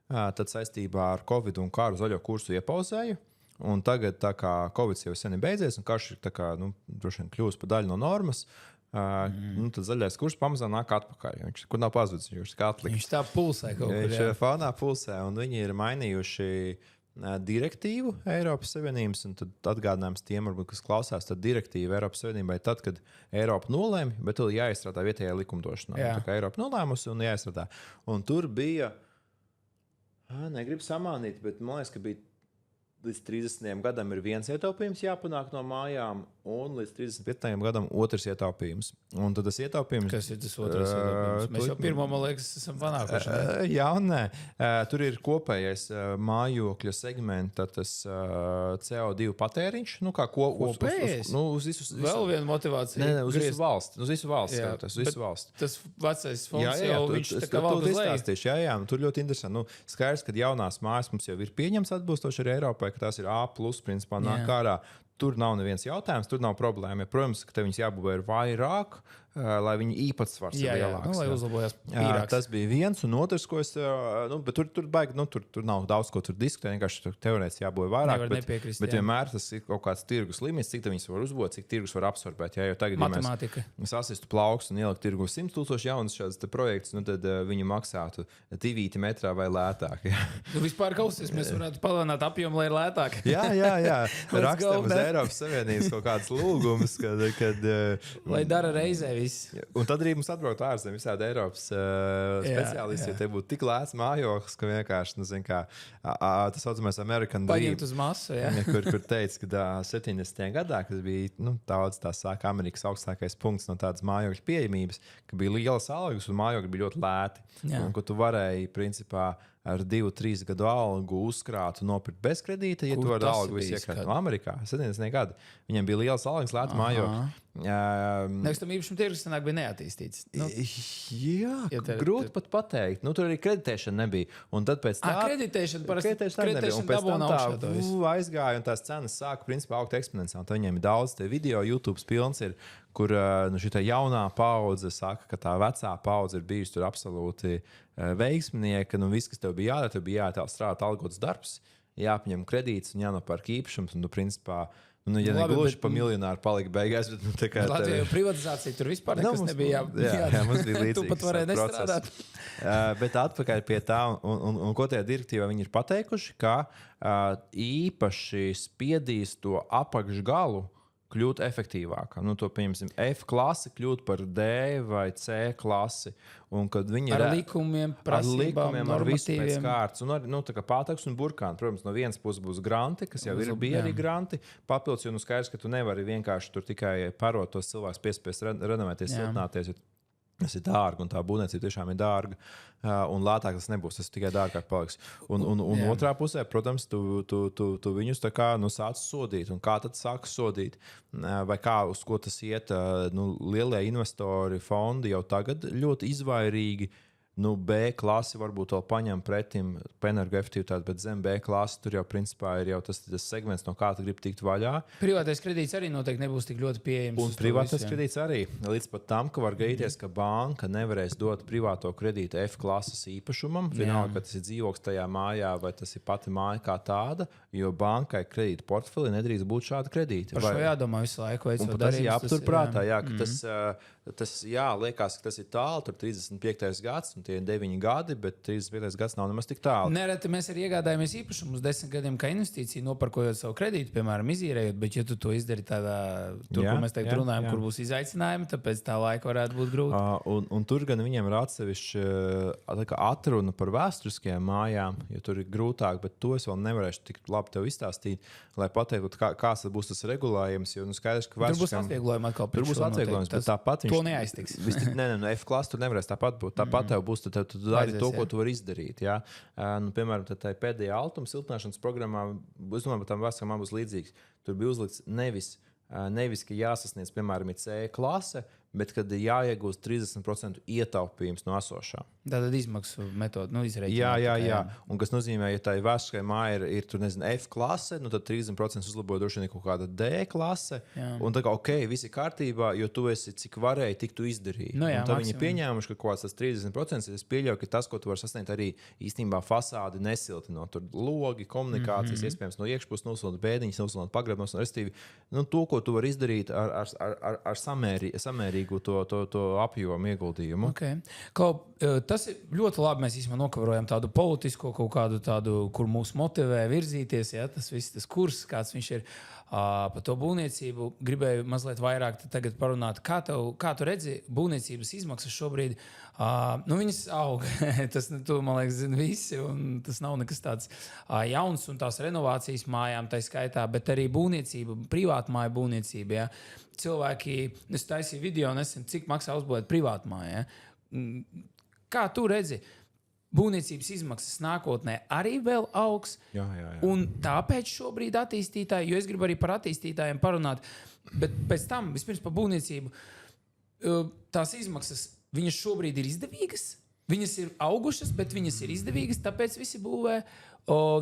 tad saistībā ar Covid un kāru zaļo kursu iepauzēju. Un tagad, tā kā Covid jau sen ir beidzies, un karš ir droši vien kļūst par daļu no normas, tad zaļais kurs pamazām nāk atpakaļ. Viņš kur nav pazudis, viņš ir atlikts. Viņš tā pulsē kaut kur. Viņš ir fonā pulsē, un viņi ir mainījuši direktīvu Eiropas Savienības, un tad atgādinājums tiem, varbūt, kas klausās, tad direktīva Eiropas Savienībai tad, kad Eiropa nolēma, bet tur jāizstrādā vietējā likumdošanā. Tā kā Eiropa nolēmusi un jāizstrādā. Un tur bija, negribu samānīt, bet man liekas, ka bija līdz 30. gadam ir viens ietaupījums jāpanāk no mājām, un līdz 35. gadam otrs ietaupījums. Un tad tas ietaupījums... Kas ir tas otrs ietaupījums? Mēs jau pirmo, man liekas, esam panākuši. Jā un nē. Tur ir kopējais mājokļa segmenta tas CO2 patēriņš. Kā kopējais? Uz visu... Vēl viena motivācija. Nē, uz visu valsti. Uz visu valsti skatoties. Uz visu valsti. Tas vecais fonds jau viņš tā kā valda uz leju. Jā, tur ļoti interesanti. Skaidrs, ka jaunās mājas mums jau ir pieņemts atbilstoši ar Eiropai, ka tās ir A+, principā nāk ārā. Tur nav neviens jautājums, tur nav problēma. Protams, ka te viņas jābūvē vairāk, lai viņi īpatsvars ir lielāks. Lai uzlabojas pīrāks. Tas bija viens, un otrs, ko es... bet tur baigi, tur nav daudz, ko tur diskutēt. Vienkārši teorētiski jābūvē vairāk. Bet vienmēr tas ir kaut kāds tirgus limits, cik viņas var uzbūvēt, cik tirgus var absorbēt. Jo tagad, matemātika. Ja mēs asistu plauks un ielikt tirgu 100,000 jaunas šādas projekts, tad viņi maksātu 2 metrā vai lētāk. Vispār kausies, mēs varētu palielināt apjomu, lai ir lētāk. Jā. Rakstām uz Eiropas Savienības kaut kāds lūgums, kad lai dara reizē viss. Un tad arī mums atbraukt ārzem visādi Eiropas speciālisti, jo te būtu tik lēts mājoklis, ka vienkārši, tas saucamais American Dream. Paņemt uz masu, jā. Kur teica, ka 70. gadā, kas bija daudz tā sāka Amerikas augstākais punkts no tādas mājokļa pieejamības, ka bija lielas algas un mājokļi bija ļoti lēti. Un ko tu varēji, principā, ar 2-3 gadu algu uzkrāt un nopirkt bez kredīta, ja tu vari algu visu iekrāt no Amerikā. 70. gadi. Viņiem bija liels algas, lēti mājokļi. Nekustam īpašumu tirgus senāk bija neattīstīts. Jā, grūti pat pateikt. Tur arī kreditēšana nebija. Un tad pēc tā... Kreditēšana parasti nebija. Un pēc tam tā aizgāja un tās cenas sāka principā augt eksponenciāli. Un viņiem ir daudz te video, YouTube pilns ir, kur šī jaunā paudze saka, ka tā vecā paudze ir bijusi tur absolūti veiksminieka. Viss, kas tev bija jādara, tev bija strādāt algots darbs, jāapņem kredīts un jānopērk īpašums. Un tu principā... ja negluži pa miljonāru palika beigās, bet tā kā... Latvijā privatizācija tur vispār nekas nebija. Jā, mums bija līdzīgs. Tu pat varēji nestrādāt. Bet atpakaļ pie tā, un ko tajā direktīvā viņi ir pateikuši, ka īpaši spiedīs to apakšgalu kļūt efektīvākā. To, pieņemsim, F klasi kļūt par D vai C klasi. Un kad viņi ar likumiem, prasībām, ar visu pēc kārtas. Un ar pātaks un burkāni. Protams, no vienas puses būs granti, kas jau bija arī granti. Papildus, jo skaidrs, ka tu nevari vienkārši tur tikai parot tos cilvēkus piespiest renovēties, siltināties. Tas ir dārgi, un tā būvniecība tiešām ir dārga. Un lētāk tas nebūs, tas tikai dārgāk paliks. Un otrā pusē, protams, tu viņus tā kā sāc sodīt. Un kā tad sāks sodīt? Vai kā uz ko tas iet? Lielie investori, fondi jau tagad ļoti izvairīgi. B klasi varbūt vēl paņem pretim energoefektivitāti, bet zem B klasi tur jau principā ir jau tas segments, no kā tu gribi tikt vaļā. Privātais kredīts arī noteikti nebūs tik ļoti pieejams. Un privātais kredīts arī. Līdz pat tam, ka var gaidīties, ka banka nevarēs dot privāto kredītu F klases īpašumam. Vienalga, ka tas ir dzīvoklis tajā mājā vai tas ir pati māja kā tāda, jo bankai kredīta portfelī nedrīkst būt šāda kredīta. Par šo jādomā visu laiku. Un tas ir jāaptur prātā, ka tas liekas, ka tas ir tālu, tur 35. gads, un tie ir 9 gadi, bet 35. gads nav nemaz tik tālu. Nereti mēs arī iegādājamies īpašumus 10 gadiem kā investīciju, nopirkojot savu kredītu, piemēram, izīrējot, bet ja tu to izdari tādā, tur, ko mēs tagad runājam, kur būs izaicinājumi, tāpēc tā laika varētu būt grūti. Un tur gan viņiem ir atsevišķi atruna par vēsturiskajām mājām, jo tur ir grūtāk, bet to es vēl nevarēšu tik labi tev izstāstīt, lai pateiktu, kāds būs tas regulējums, jo skaidrs, ka tur būs atvieglojumi atkal. Tur būs atvieglojums, bet tāpat viņš to neaiztiks. No F klases tur nevarēs tāpat būt. Tāpat tev būs, tu dari to, ko tu vari izdarīt. Ja? Piemēram, tā pēdējā altuma siltināšanas programmā, es domāju, ka tam vēsturām būs līdzīgs. Tur bija uzlikts nevis, ka jāsasniedz, piemēram, C klase, bet kad ir jāiegūst 30% ietaupījums no esošā. Tātad izmaksu metode, izreikina. Jā. Un kas nozīmē, ja tā ir vēsturiskā māja, ir tur, nezinu, F klase, tad 30% uzlaboja droši vien kaut kāda D klase. Jā. Un tā kā, viss ir kārtībā, jo tu esi cik varēji, tik tu izdarīji. Un tad viņi pieņēmuši, ka kaut kāds tas 30%, es pieļauju, ka tas, ko tu vari sasniegt, arī īstenībā fasādi nesiltinot. Tur logi, komunikācijas, iespējams, no iekšpuses nosilot bēdiņas, nosilot pagrabu, respektīvi, to, ko tu vari izdarīt ar samērīgu to apjomu ieguldījumu. Tas ir ļoti labi. Mēs īstenībā nokavrojam tādu politisko kaut kādu tādu, kur mūs motivē virzīties. Ja? Tas viss tas kurs, kāds viņš ir par to būvniecību. Gribēju mazliet vairāk tagad parunāt. Kā tu redzi būvniecības izmaksas šobrīd? Viņas aug. Tas, man liekas, zina visi. Tas nav nekas tāds jauns un tās renovācijas mājām tā skaitā, bet arī būvniecība, privātmāju būvniecība. Ja? Cilvēki, es taisīju video nesen, cik maksā uzbūvēt privātmāju. Ja? Kā tu redzi, būvniecības izmaksas nākotnē arī vēl augs? Jā. Un tāpēc šobrīd attīstītāji, jo es gribu arī par attīstītājiem parunāt, bet pēc tam, vispirms par būvniecību, tās izmaksas, viņas šobrīd ir izdevīgas? Viņas ir augušas, bet viņas ir izdevīgas, tāpēc visi būvē.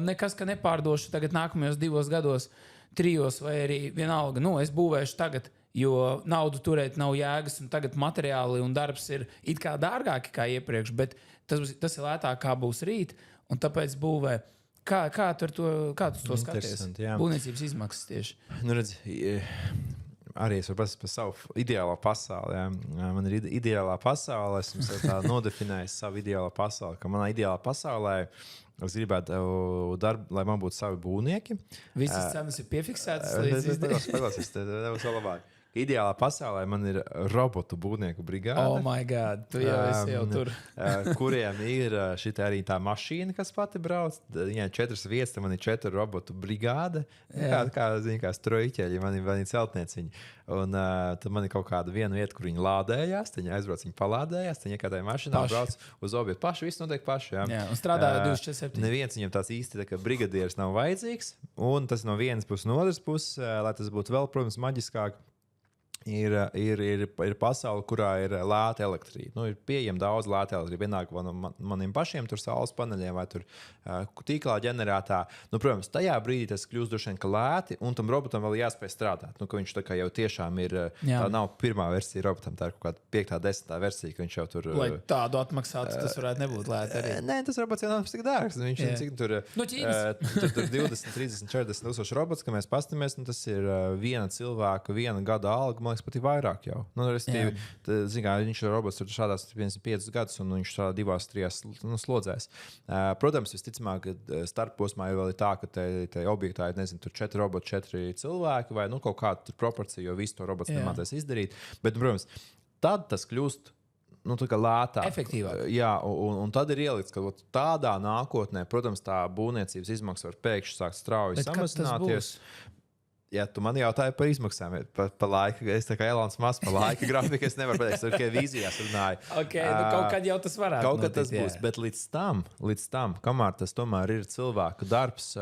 Nekas, ka nepārdošu tagad nākamajos 2 gados, 3 vai arī vienalga. Es būvēšu tagad, jo naudu turēt nav jēgas, un tagad materiāli un darbs ir it kā dārgāki kā iepriekš, bet tas ir lētāk, kā būs rīt, un tāpēc būvē. Kā tu to skaties? Būvniecības izmaksas tieši. Redz, arī es varu pasakāt par savu ideālo pasauli. Ja? Man ir ideālā pasaule, esmu tā nodefinējis savu ideālo pasauli, ka manā ideālā pasaulē es gribētu, lai man būtu savi būvnieki. Visas cenas ir piefiksētas. Tas būs vēl labāk. Ideālā pasaulē man ir robotu būvnieku brigāde. Oh, my God! Tu jau esi jau tur. Kuriem ir šī arī tā mašīna, kas pati brauc. Ja 4 vietas, tad man ir 4 robotu brigāde. Kā strojķeļi, man ir celtnieciņi. Un tad man ir kaut kāda viena vieta, kur viņi lādējās. Tad viņi aizbrauc, viņi palādējās. Tad viņi kādai mašīnā brauc uz objektu. Paši viss notiek paši. Jā, un strādāja 24/7. Neviens viņam tāds īsti tā kā brigadieris nav vajadzīgs. Un tas no vienas puses, no otras puses, lai tas būtu vēl, protams, maģiskāk. Ir pasaule, kurā ir lēta elektrība. Ir pieejama daudz lēta elektrība. Vienalga no maniem pašiem tur saules paneļiem vai tur tīklā ģenerētā. Protams, tajā brīdī tas kļūst droši vien lēti, un tam robotam vēl jāspēj strādāt. Ka viņš tā kā jau tiešām ir. Tā nav pirmā versija robotam, tā ir kaut kāda 5., 10. versija, ka viņš jau tur. Lai tādu atmaksātu, tas varētu nebūt lēti arī. Nē, tas robots jau nav tik dārgs. Viņš ir cik tur. Tur 20, 30, 40 tūkstoši robots, ka mēs pastamies, tas ir viena cilvēka, viena gada alga. Pat ir vairāk jau. Viņš ir robots, tur strādās 5 gadus, un viņš strādā 2-3 slodzēs. Protams, visticamāk, ka starposmā jau ir tā, ka te objektā ir, nezinu, tur 4 roboti, 4 cilvēki, vai kaut kāda proporcija, jo visu to robots nemācēs izdarīt. Bet, protams, tad tas kļūst lētāk. Efektīvāk. Jā, un tad ir ielikts, ka tādā nākotnē, protams, tā būvniecības izmaksas var pēkšņi sākt strauji samazināties. Ja tu man jautāji par izmaksām, par laika, es tā kā Elons Musk par laika grafiku, es nevaru pateikt, es tikai vīzijās runāju. Kaut kad jau tas varētu kaut kad tas būs, bet līdz tam, kamēr tas tomēr ir cilvēku darbs,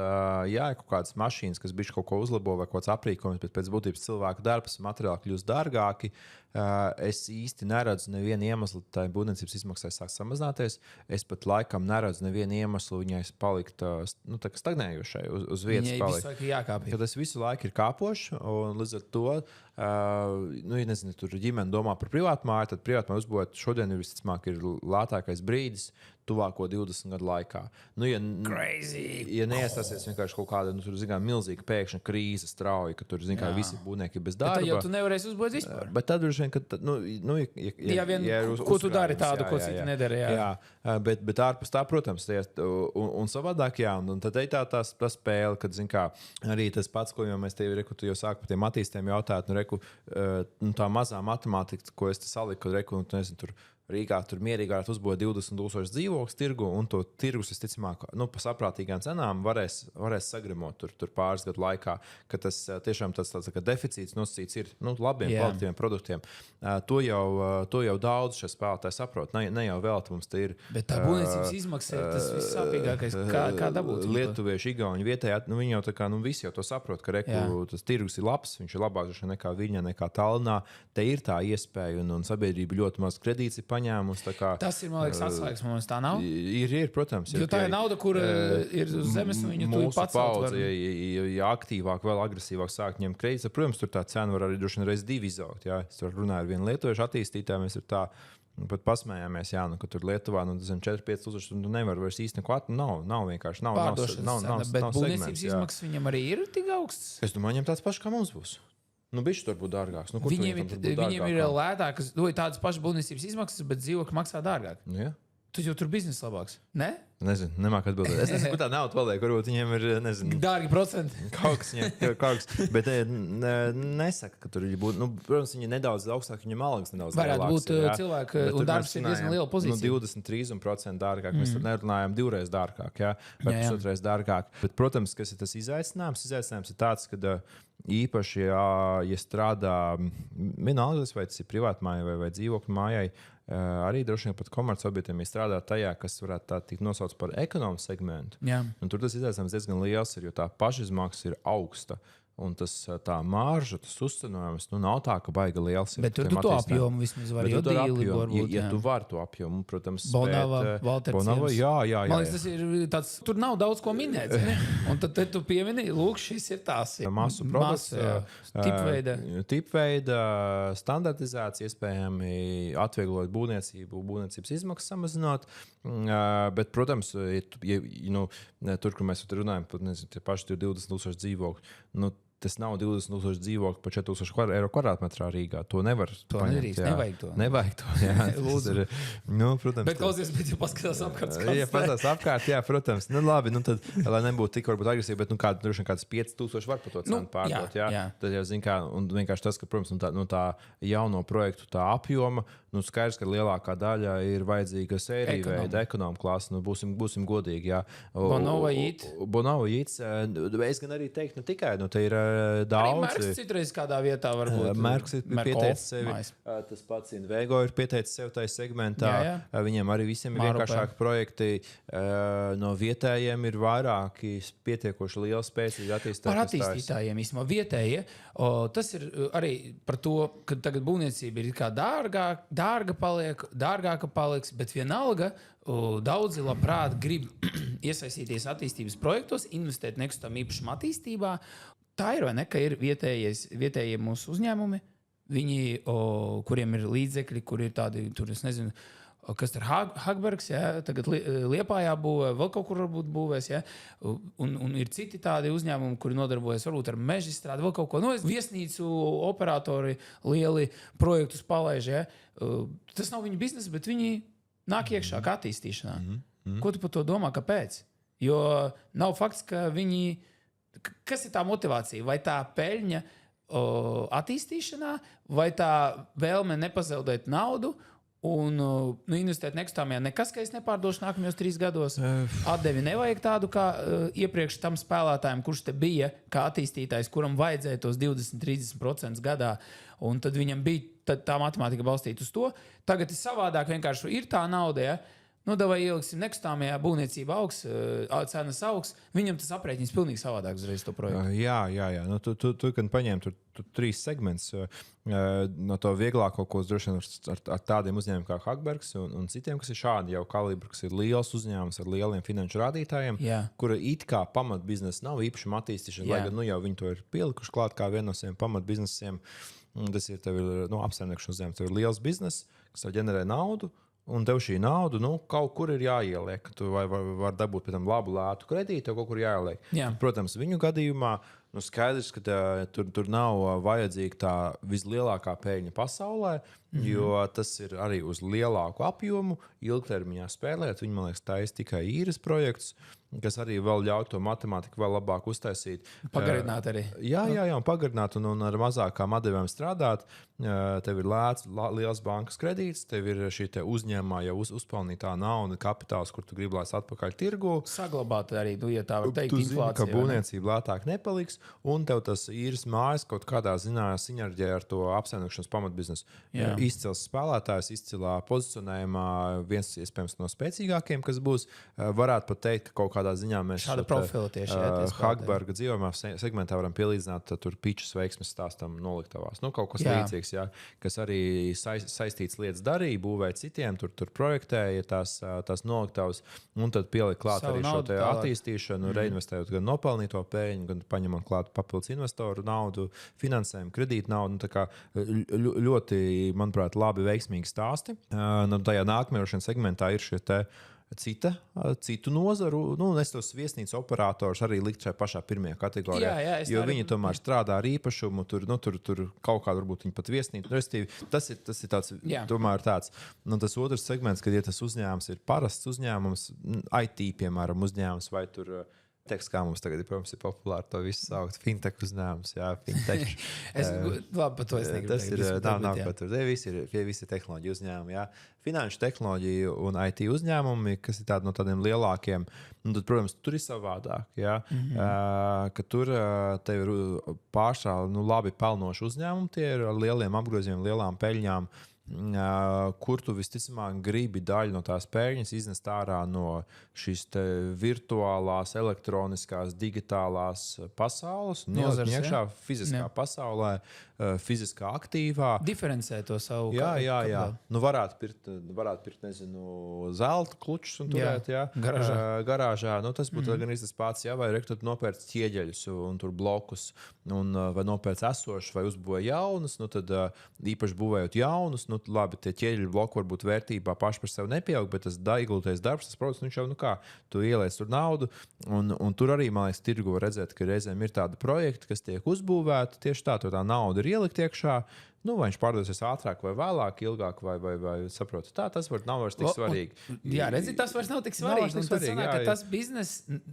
ir kaut kādas mašīnas, kas bišķi kaut ko uzlabo vai kaut kāds aprīkojums, bet pēc būtības cilvēku darbs, materiāli kļūst dārgāki. Es īsti neredzu nevienu iemeslu, tai būvniecības izmaksai sāk samazināties. Es pat laikam neredzu nevienu iemeslu viņai palikt stagnējušai uz vietas. Viņai visu laiku jākāpj. Tas visu laiku ir kāpošs, un līdz ar to, ja nezinu, tur ģimene domā par privātmāju, tad privātmāju uzbūvēt šodien ir visticamāk ir lētākais brīdis tuvāko 20 gadu laikā. Ja neiestāsies vienkārši kaut kāda milzīga pēkšņa krīze strauji, ka tur visi būvnieki bez darba. Tad jau tu nevarēsi uzbūvēt vispār. Bet tad droši vien, ka ko tu dari tādu, ko citi nedara. Jā, bet ārpus tā, protams, un savādāk, un tad ir tā spēle, kad, arī tas pats, ko jau mēs tevi, tu jau sāki par tiem attīstiem jautāt, tā mazā matemātika, ko es te saliku, nezinu, tur Rīgā tur mierīgi varētu uzbūvēt 20,000 dzīvokļu tirgu, un to tirgus, visticamāk, pa saprātīgām cenām varēs sagremot tur pāris gadu laikā, ka tas tiešām tāds deficīts nosacīts ir labiem, kvalitīviem produktiem. To jau daudz šie spēlētāji saprot. Ne jau vēl mums te ir. Bet tā būvniecības izmaksa ir tas vissāpīgākais, kā dabūt. Lietuvieši, igauni vietējā, viņi jau tā kā, visi jau to saprot, ka tas tirgus ir labs, viņš ir labāks nekā Viļņā, nekā Tallinā. Te ir tā iespēja, un sabiedrība ļoti maz kredīts ir paņēmusi. Tas ir, man liekas, atslēgas, mums tā nav. Ir, protams. Jo tā ir nauda, kur ir uz zemes, un viņu tu pats paudze, ja aktīvāk, vēl agresīvāk sāk ņemt kredītus, protams, tur tā cena var arī droši vien reiz 2 izaugt. Jā. Es tur runāju ar vienu lietuviešu attīstītāju, mēs ir tā pat pasmējāmies, ka tur Lietuvā 4-5 tūkstoši nevar vairs īsti neko nav vienkārši. Nav bet būvniecības izmaksas viņam arī ir tik augstas? Es domāju, viņam tāds pašs kā mums būs. Bišķi tur būtu dārgāks. Viņiem ir lētākas, tādas pašas būvniecības izmaksas, bet dzīvokļi maksā dārgāk. Jā. Tu jau tur biznesa labāks, ne? Nezinu, nemāku atbildēt. Es nezinu, kur tā nauda paliek, varbūt viņiem ir, nezinu. Dārgi procenti. Kaut kas, bet nesaka, ka tur būtu, protams, viņi nedaudz augstāk, viņam algas nedaudz varētu būt cilvēki, un darbs ir diezgan liela pozīcija. 23% dārgāk, mēs tur nerunājam 2 dārgāk, vai 1,5 dārgāk. Bet, protams, kas ir tas izaicinājums? Izaicinājums ir tāds, ka īpaši, ja strādā vienalga, vai tas ir privātmājai vai dzīvokļu mājai, arī droši vien pat komercobjektiem ir strādāt tajā, kas varētu tā tikt nosaukts par ekonomisku segmentu. Un tur tas izaicinājums diezgan liels ir, jo tā pašizmaksa ir augsta. Un tā mārža, tas uzcenojums, nav tā, ka baiga liels. Bet tur tu to apjomu vismaz var, jo dīli varbūt. Ja tu vari to apjomu, protams. Bonava, Valterciems. Jā. Man liekas, tas ir tāds, tur nav daudz ko minēt. Un tad tu piemini, lūk, šis ir tās. Masu produkts, tipveida, standartizēts, iespējami atvieglot būvniecības izmaksas samazinot. Bet, protams, tur, kur mēs runājam par, tie paši 20,000 dzīvokļu, tas nav 20,000 dzīvokļu par 4,000 eiro kvadrātmetrā Rīgā. To nevar paņemt. Nevajag to. Jā, protams. Bet klausies, bet jau paskatās apkārt. Jā, paskatās apkārt, jā, protams. Labi, tad, lai nebūtu tik varbūt agresīvi, bet kāds 5,000 var par to cenu pārdot. Jā. Tad jau zin kā, un vienkārši tas, ka, protams, tā jauno projektu tā apjoma, skaidrs, ka lielākā daļa ir vajadzīga sērija veida ekonomika klase. Būsim godīgi, jā. Bonava Jits. Es gan arī teiktu, ne tikai, te ir daudz. Arī Merks citreiz kādā vietā varbūt. Merks ir pieteicis sevi. Tas pats Invego ir pieteicis sev tajā segmentā. Jā. Viņiem arī visiem ir vienkāršāki projekti. No vietējiem ir vairāki pietiekoši lieli spēcīgi attīstītāji. Par attīstītājiem īstenībā vietējie. Tas ir arī par to, ka tagad būvniecība ir kā dārgāka paliks, bet vienalga daudzi labprāt grib iesaistīties attīstības projektos, investēt nekustamā īpašuma attīstībā. Tā ir, vai ne, ka ir vietējie mūsu uzņēmumi, viņi, kuriem ir līdzekļi, kur ir tādi, tur es nezinu, kas ir Hagbergs, tagad Liepājā būvē, vēl kaut kur varbūt būvēs, un ir citi tādi uzņēmumi, kuri nodarbojas varbūt ar meža izstrādi, vēl kaut ko. Viesnīcu operatori lieli projektus palaiž, Tas nav viņu biznesa, bet viņi nāk iekšā kā attīstīšanā. Ko tu par to domā, kāpēc? Jo nav fakts, ka viņi... Kas ir tā motivācija? Vai tā peļņa attīstīšanā, vai tā vēlme nepazaudēt naudu un investēt nekustamajā? Nekas, ka es nepārdošu nākamajos 3 gados. Atdevi nevajag tādu kā iepriekš tam spēlētājiem, kurš te bija kā attīstītājs, kuram vajadzēja tos 20-30% gadā. Un tad viņam bija tā matemātika balstīta uz to. Tagad ir savādāk, vienkārši ir tā nauda, vai ieliksim nekustamajā būvniecībā cenas augs, viņam tas aprēķins pilnīgi savādāk uzreiz to projektu. Jā. Tu gan paņēmi tur 3 segments. No to vieglāko, ko droši vien ar tādiem uzņēmumiem kā Hagbergs un citiem, kas ir šādi jau kalibri, kas ir liels uzņēmums ar lieliem finanšu rādītājiem, kura it kā pamatbiznesa nav īpašuma attīstīšana, lai gan jau viņi to ir pielikuši klāt kā vienu no saviem pamatbiznesiem. Tas ir apsaimniekšanas uzņēmums. Tev ir liels bizness, kas ģenerē naudu. Un tev šī nauda kaut kur ir jāieliek. Tu var dabūt pēc tam labu, lētu kredītu, tev kaut kur jāieliek. Protams, viņu gadījumā skaidrs, ka tur nav vajadzīga tā vislielākā peļņa pasaulē, jo tas ir arī uz lielāku apjomu, ilgtermiņā spēlēt. Viņi, man liekas, taisa tikai īres projektus. kas arī vēl ļauj to matemātiku vēl labāk uztaisīt. Pagarināt arī. Jā, un pagarināt un ar mazākām atdevām strādāt. Tev ir liels bankas kredīts, tev ir šī uzņēmumā jau uzpelnītā nauda, kapitāls, kur tu gribi laist atpakaļ tirgu. Saglabāt arī, ja tā var teikt, tu zini, inflācija. Ka būvniecība lētāk nepaliks, un tev tas īres mājas kaut kādā ziņā sinerģē ar to apsaimniekošanas pamatbiznesu. Izcils spēlētājs, izcilā pozicionējumā, viens iespējams no spēcīgākiem, kas būs. Varētu pat teikt, ka kaut kādā ziņā mēs šāda profila tieši Hagberga dzīvojumā segmentā varam pielīdzināt tur pičas veiksmes stāstam noliktavās. Kaut kas līdzīgs, kas arī saistīts lietas darīja, būvēja citiem, tur projektēja tās noliktavas, un tad pielikt klāt arī šo te attīstīšanu, reinvestējot gan nopelnīto peļņu, gan paņemot klāt papildus investoru naudu, finansējumu, kredītu naudu. Tā kā ļoti, manuprāt, labi veiksmīgi stāsti. Tajā nākamajā segmentā ir šie te citu nozaru, es tos viesnīcu operators arī likt šajā pašā pirmajā kategorijā, jo viņi tomēr strādā ar īpašumu, tur kaut kādā varbūt viņi pat viesnīcu. Tas ir tāds, tomēr tāds, tas otrs segments, kad ja tas uzņēmums ir parasts uzņēmums, IT, piemēram, uzņēmums vai tur teiks, kā mums tagad, protams, ir populāri to visu saukt. Fintech uzņēmums, fintech. Labi, par to es negribu. Tas nav par to. Tie visi tehnoloģiju uzņēmumi, Finanšu tehnoloģiju un IT uzņēmumi, kas ir tādi no tādiem lielākiem, tad, protams, tur ir savādāk, ka tur tev ir pārsvarā labi pelnoši uzņēmumi, tie ir ar lieliem apgrozījumiem, lielām peļņām, kur tu visticamāk gribi daļu no tās peļņas iznest ārā no šīs virtuālās, elektroniskās, digitālās pasaules, nolikt iekšā fiziskā pasaulē, fiziskā aktīvā. Diferencē to savu. Jā. Varētu pirkt, nezinu, zelta klučus un turēt, garāžā. Tas būtu gan tas pats, vai rektot nopērts ķieģeļus un tur blokus, vai nopērts esošus, vai uzbūvē jaunus, tad īpaši būvējot jaunus, labi, tie ķieģeļu bloki varbūt vērtībā paši par sevi nepieaug, bet tas ieguldītais darbs, tas produkts, viņš jau, tu ieliec tur naudu, un tur arī, man liekas, tirgu var redzēt, ka reizēm ir tādi projekti, kas tiek uzbūvēti, tieši tā nauda ir ielikt iekšā, vai viņš pārdosies ātrāk vai vēlāk, ilgāk, vai saprotu, tas nav vairs tik svarīgi. Redzi, tas vairs nav tik svarīgi.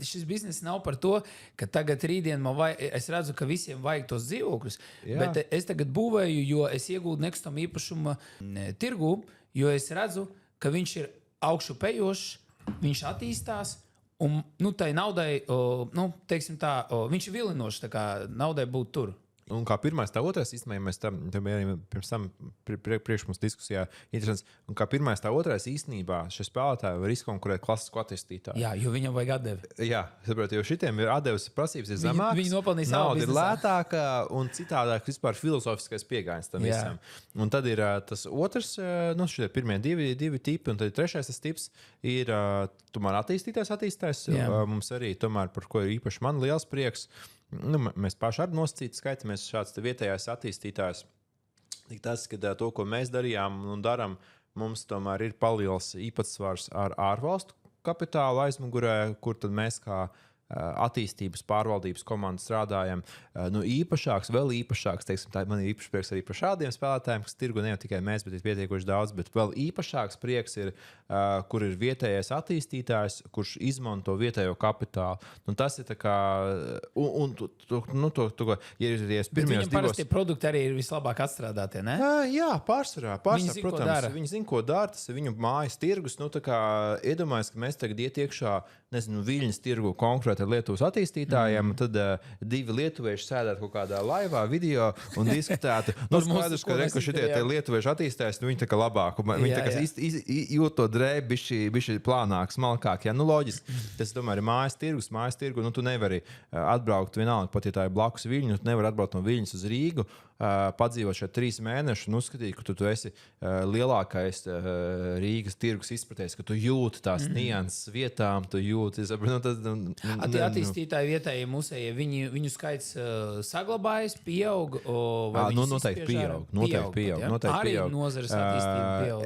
Šis biznes nav par to, ka tagad rītdien es redzu, ka visiem vajag tos dzīvokļus, bet es tagad būvēju, jo es iegūdu nekustamā īpašuma tirgu, jo es redzu, ka viņš ir augšu pejošs, viņš attīstās, un tai naudai, teiksim tā, viņš ir vilinošs, tā kā naudai būt tur. Un kā pirmais, tā otrais, īstenībā, mēs tam arī pirms tam priekš mums diskusijā interesants, un kā pirmais, tā otrais, īstenībā šie spēlētāji var izkonkurēt klasisku attīstītāju. Jā, jo viņam vajag atdevi. Jā, saprotu, jo šitiem ir atdevis prasības ir zemākas, viņi nopelnīs savu nauda ir lētāka un citādāk vispār filozofiskais pieejams tam visam. Un tad ir tas otrs, šitie pirmie divi tipi, un tad trešais tas tips ir tomēr attīstītājs. Mums arī tomēr, par ko ir īpaši man liels prieks, mēs paši arī nosacīti skaitamies šāds vietējais attīstītājs. Tas, ka to, ko mēs darījām un darām, mums tomēr ir paliels īpatsvars ar ārvalstu kapitālu aizmugurē, kur tad mēs kā attīstības pārvaldības komandas strādājam. Vēl īpašāks, teiksim, man ir īpašs prieks arī par šādiem spēlētājiem, kas tirgu ne jau tikai mēs, bet ir pietiekoši daudz, bet vēl īpašāks prieks ir, kur ir vietējais attīstītājs, kurš izmanto vietējo kapitālu. Tas ir tā kā, ja es pirmajos divos... Parasti produkti arī ir vislabāk atstrādātie, ne? Jā, pārsvarā, protams. Viņi zina, ko dara, tas ir viņu mājas tirgus. Iedomājies, ka mēs tagad iet iekšā, Viļņas tirgu konkrēti ar Lietuvas attīstītājiem, tad divi lietuvieši sēdētu kaut kādā laivā, video un diskutētu. Skaidrs, ka šitie lietuvieši attīstājs, viņi tā kā labāk, viņi tā kā jūt to drēbi, bišķi plānāk, smalkāk. Loģiski, tas tomēr ir mājas tirgu, tu nevari atbraukt vienalga, pat ja tā ir blakus Viļņu, tu nevari atbraukt no Viļņas uz Rīgu, padzīvot šeit 3 mēnešus un uzskatīt, ka tu esi lielākais Rīgas tirgus izpratējs, ka tu jūti tās nianses vietām, tu jūti. Tie attīstītāji vietējie musēji, viņu skaits saglabājas, pieaug? Noteikti pieaug. Arī nozares attīstība pieaug.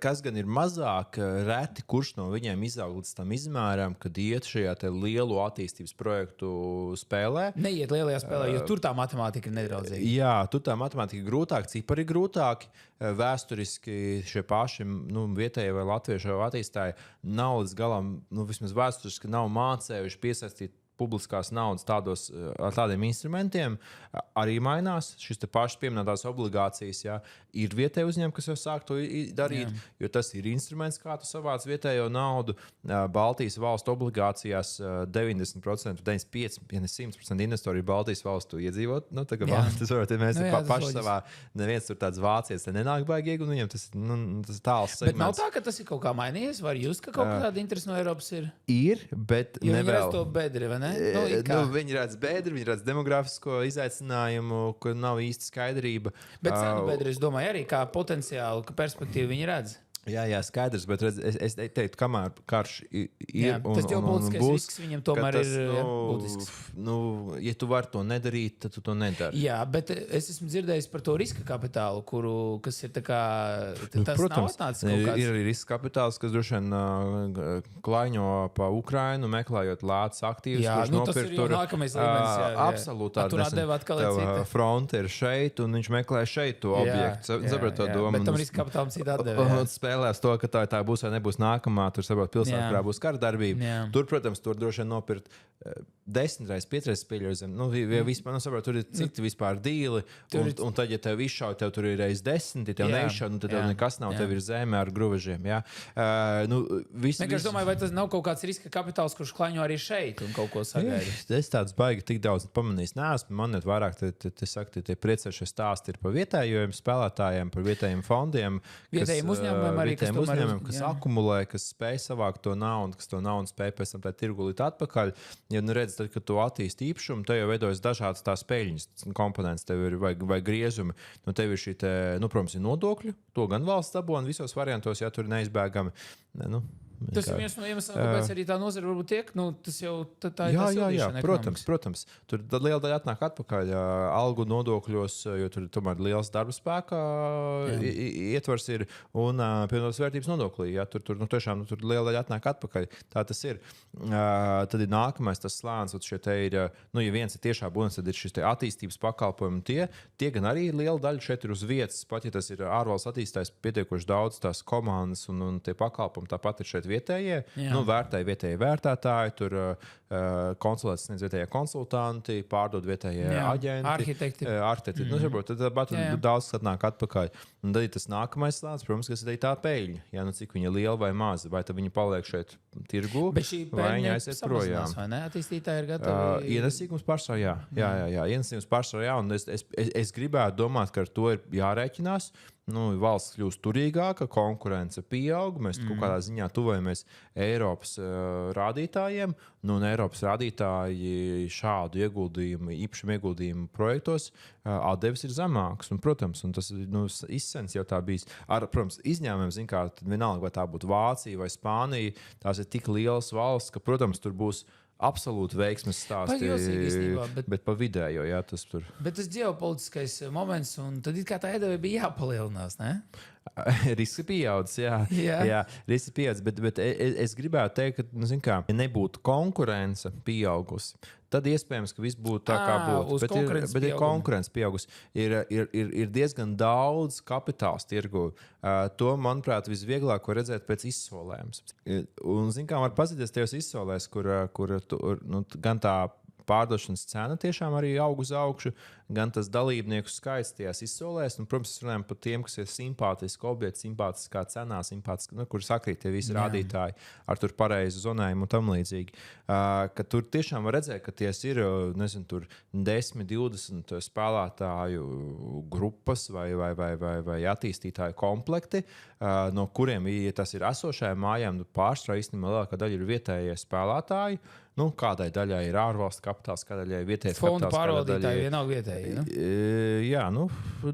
Kas gan ir mazāk reti, kurš no viņiem izaug līdz tam izmēram, kad iet šajā lielo attīstības projektu spēlē? Neiet lielajā spēlē, jo tur tā matemātika nedraudzīga. Jā, tur tā matemātika ir grūtāka, cipari grūtāki. Vēsturiski šie paši vietējie vai latvieši attīstītāji nav līdz galam galā, vismaz vēsturiski nav mācējuši piesaistīt publiskās naudas ar tādiem instrumentiem arī mainās. Šis te pašs pieminētās obligācijas, ir vietēji uzņēmumi, kas jau sāk to darīt, jo tas ir instruments, kā tu savāc vietējo naudu. Baltijas valstu obligācijās 90%, 95%, ja ne 100% investori ir Baltijas valstu iedzīvot. Tā kā tas varbūt, ja mēs paši savā, neviens tur tāds vācietis, nenāk baigi iegūt, viņam tas ir tāls segments. Bet nav tā, ka tas ir kaut kā mainījies? Var jūs, ka kaut kāda interese no Eiropas ir? Ir, bet jo nevēl. Viņi redz to bedri, vai ne? Viņi redz bedri, viņi redz demografisko izaicinājumu, ka nav īsti skaidrība. Bet cenu bedri, es domāju, arī kā potenciālu, ka perspektīvu viņi redz. Jā, skaidrs, bet es teiktu, kamēr karš ir tas ģeopolitiskais risks viņam tomēr ir būtisks. Ja tu vari to nedarīt, tad tu to nedari. Jā, bet es esmu dzirdējis par to riska kapitālu, kas ir tā kā... Tas protams, nav atnācis kaut kāds. Ir arī riska kapitāls, kas droši vien klaiņo pa Ukrainu, meklējot lētas aktīvus, kurš nopirkt tur. Nākamais līmenis. Absolūti. Tur atdeva atkal cita. Fronte ir šeit, un viņš meklē šeit to objektu. Saprat to domu. Bet tam riska kapitālam cita atdeva. Spēlēs to, ka tā būs vai nebūs nākamā, tur saprot pilsētā, kurā būs kara darbība. Tur, protams, tur droši vien nopirkt 10 reizes, 5 reizes pieļaujam. Vispār, saprot, tur ir citi vispār dīli, un tad, ja tev izšauj, tev tur ir reizes 10, ja tev neizšauj, tad tev nekas nav, tev ir zeme ar gruvežiem. Es domāju, vai tas nav kaut kāds riska kapitāls, kurš klaiņo arī šeit un kaut ko sagaida? Es tādus baigi tik daudz pamanījis neesmu. Man net vairāk tie priecējušie stāsti ir par vietējiem spēlētājiem, par vietējiem fondiem. Vietējiem uzņēmumiem arī, kas akumulē, kas spēj savākt to naudu, kas to naudu spēj pēc tam tā tirgulīt atpakaļ. Ja redz, tad, kad tu attīsti īpašumu, tev jau veidojas dažādas tās peļņas komponentes, tev ir vai griezumi. Tev ir šī, protams, ir nodokļu, to gan valsts dabūna visos variantos, ja tur ir neizbēgami. Tas ir viens no iemesliem, kāpēc arī tā nozara varbūt tiek. Tas jau tā ir jā, protams. Tur liela daļa atnāk atpakaļ algu nodokļos, jo tur tomēr liels darba spēka ietvars ir un pievienotās vērtības nodoklī. Ja, tur liela daļa atnāk atpakaļ. Tā tas ir. Tad ir nākamais tas slānis, ja viens ir tiešā bonus, tad ir šis attīstības pakalpojumi. Tie gan arī liela daļa šeit ir uz vietas, pat ja tas ir ārvalsts attīstājs pietiekoši daudz tās komandas un tie pakalpojumi tāpat ir šeit vietējie, vērtēji vietējie vērtētāji, tur konsultācijas sniedz vietējie konsultanti, pārdod vietējie aģenti, arhitekti. Tad daudz atnāk atpakaļ. Un tad ir tas nākamais slānis, protams, kas ir tā peļņa. Ja, cik viņa liela vai maza, vai tad viņa paliek šeit tirgu, vai viņa aiziet projām. Vai ne? Attīstītāji ir gatavi. Ienesīgums pārsvarā, jā. Ienesīgums pārsvarā, un es gribētu domāt, ka ar to ir jārēķinās. Valsts kļūst turīgāka, konkurence pieaug, mēs kaut kādā ziņā tuvojamies Eiropas rādītājiem, un Eiropas rādītāji šādu ieguldījumu, īpašumu ieguldījumu projektos atdevis ir zemāks. Un, protams, un tas izsens jau tā bijis. Protams, izņēmumiem, kā vienalga, vai tā būtu Vācija vai Spānija, tās ir tik lielas valsts, ka, protams, tur būs absolūti veiksmes stāsti, bet pa vidējo, jā, tas tur. Bet tas ģeopolitiskais moments, un tad it kā tā iedeva bija jāpalielinās, ne? Riski pieaudzis, jā, riski pieaudzis, bet es gribētu teikt, ka, ja nebūtu konkurence pieaugusi, tad iespējams, ka viss būtu tā, kā būtu. Bet ir konkurence pieaugusi. Ir diezgan daudz kapitāls tirgu. To, manuprāt, visvieglāk var redzēt pēc izsolēm. Un, var pazīties tajos izsolēs, kur gan tā pārdošanas cena tiešām arī aug uz augšu, gan tas dalībnieku skaits tajās izsolēs. Un, protams, mēs runājam par tiem, kas ir simpātiski objekti, simpātiskā cenā, kur sakrīt tie visi rādītāji ar tur pareizu zonējumu un tam līdzīgi. Ka tur tiešām var redzēt, ka ties ir, nezinu, tur 10, 20 spēlētāju grupas vai attīstītāju komplekti, no kuriem, ja tas ir esošajām mājām, pārsvarā īstenībā lielākā daļa ir vietējie spēlētāji. Kādai daļai ir ārvalstu kapitāls, kādai daļai ir vietējais kapitāls. Fondu pārvaldītāji vienalga vietēji. Jā,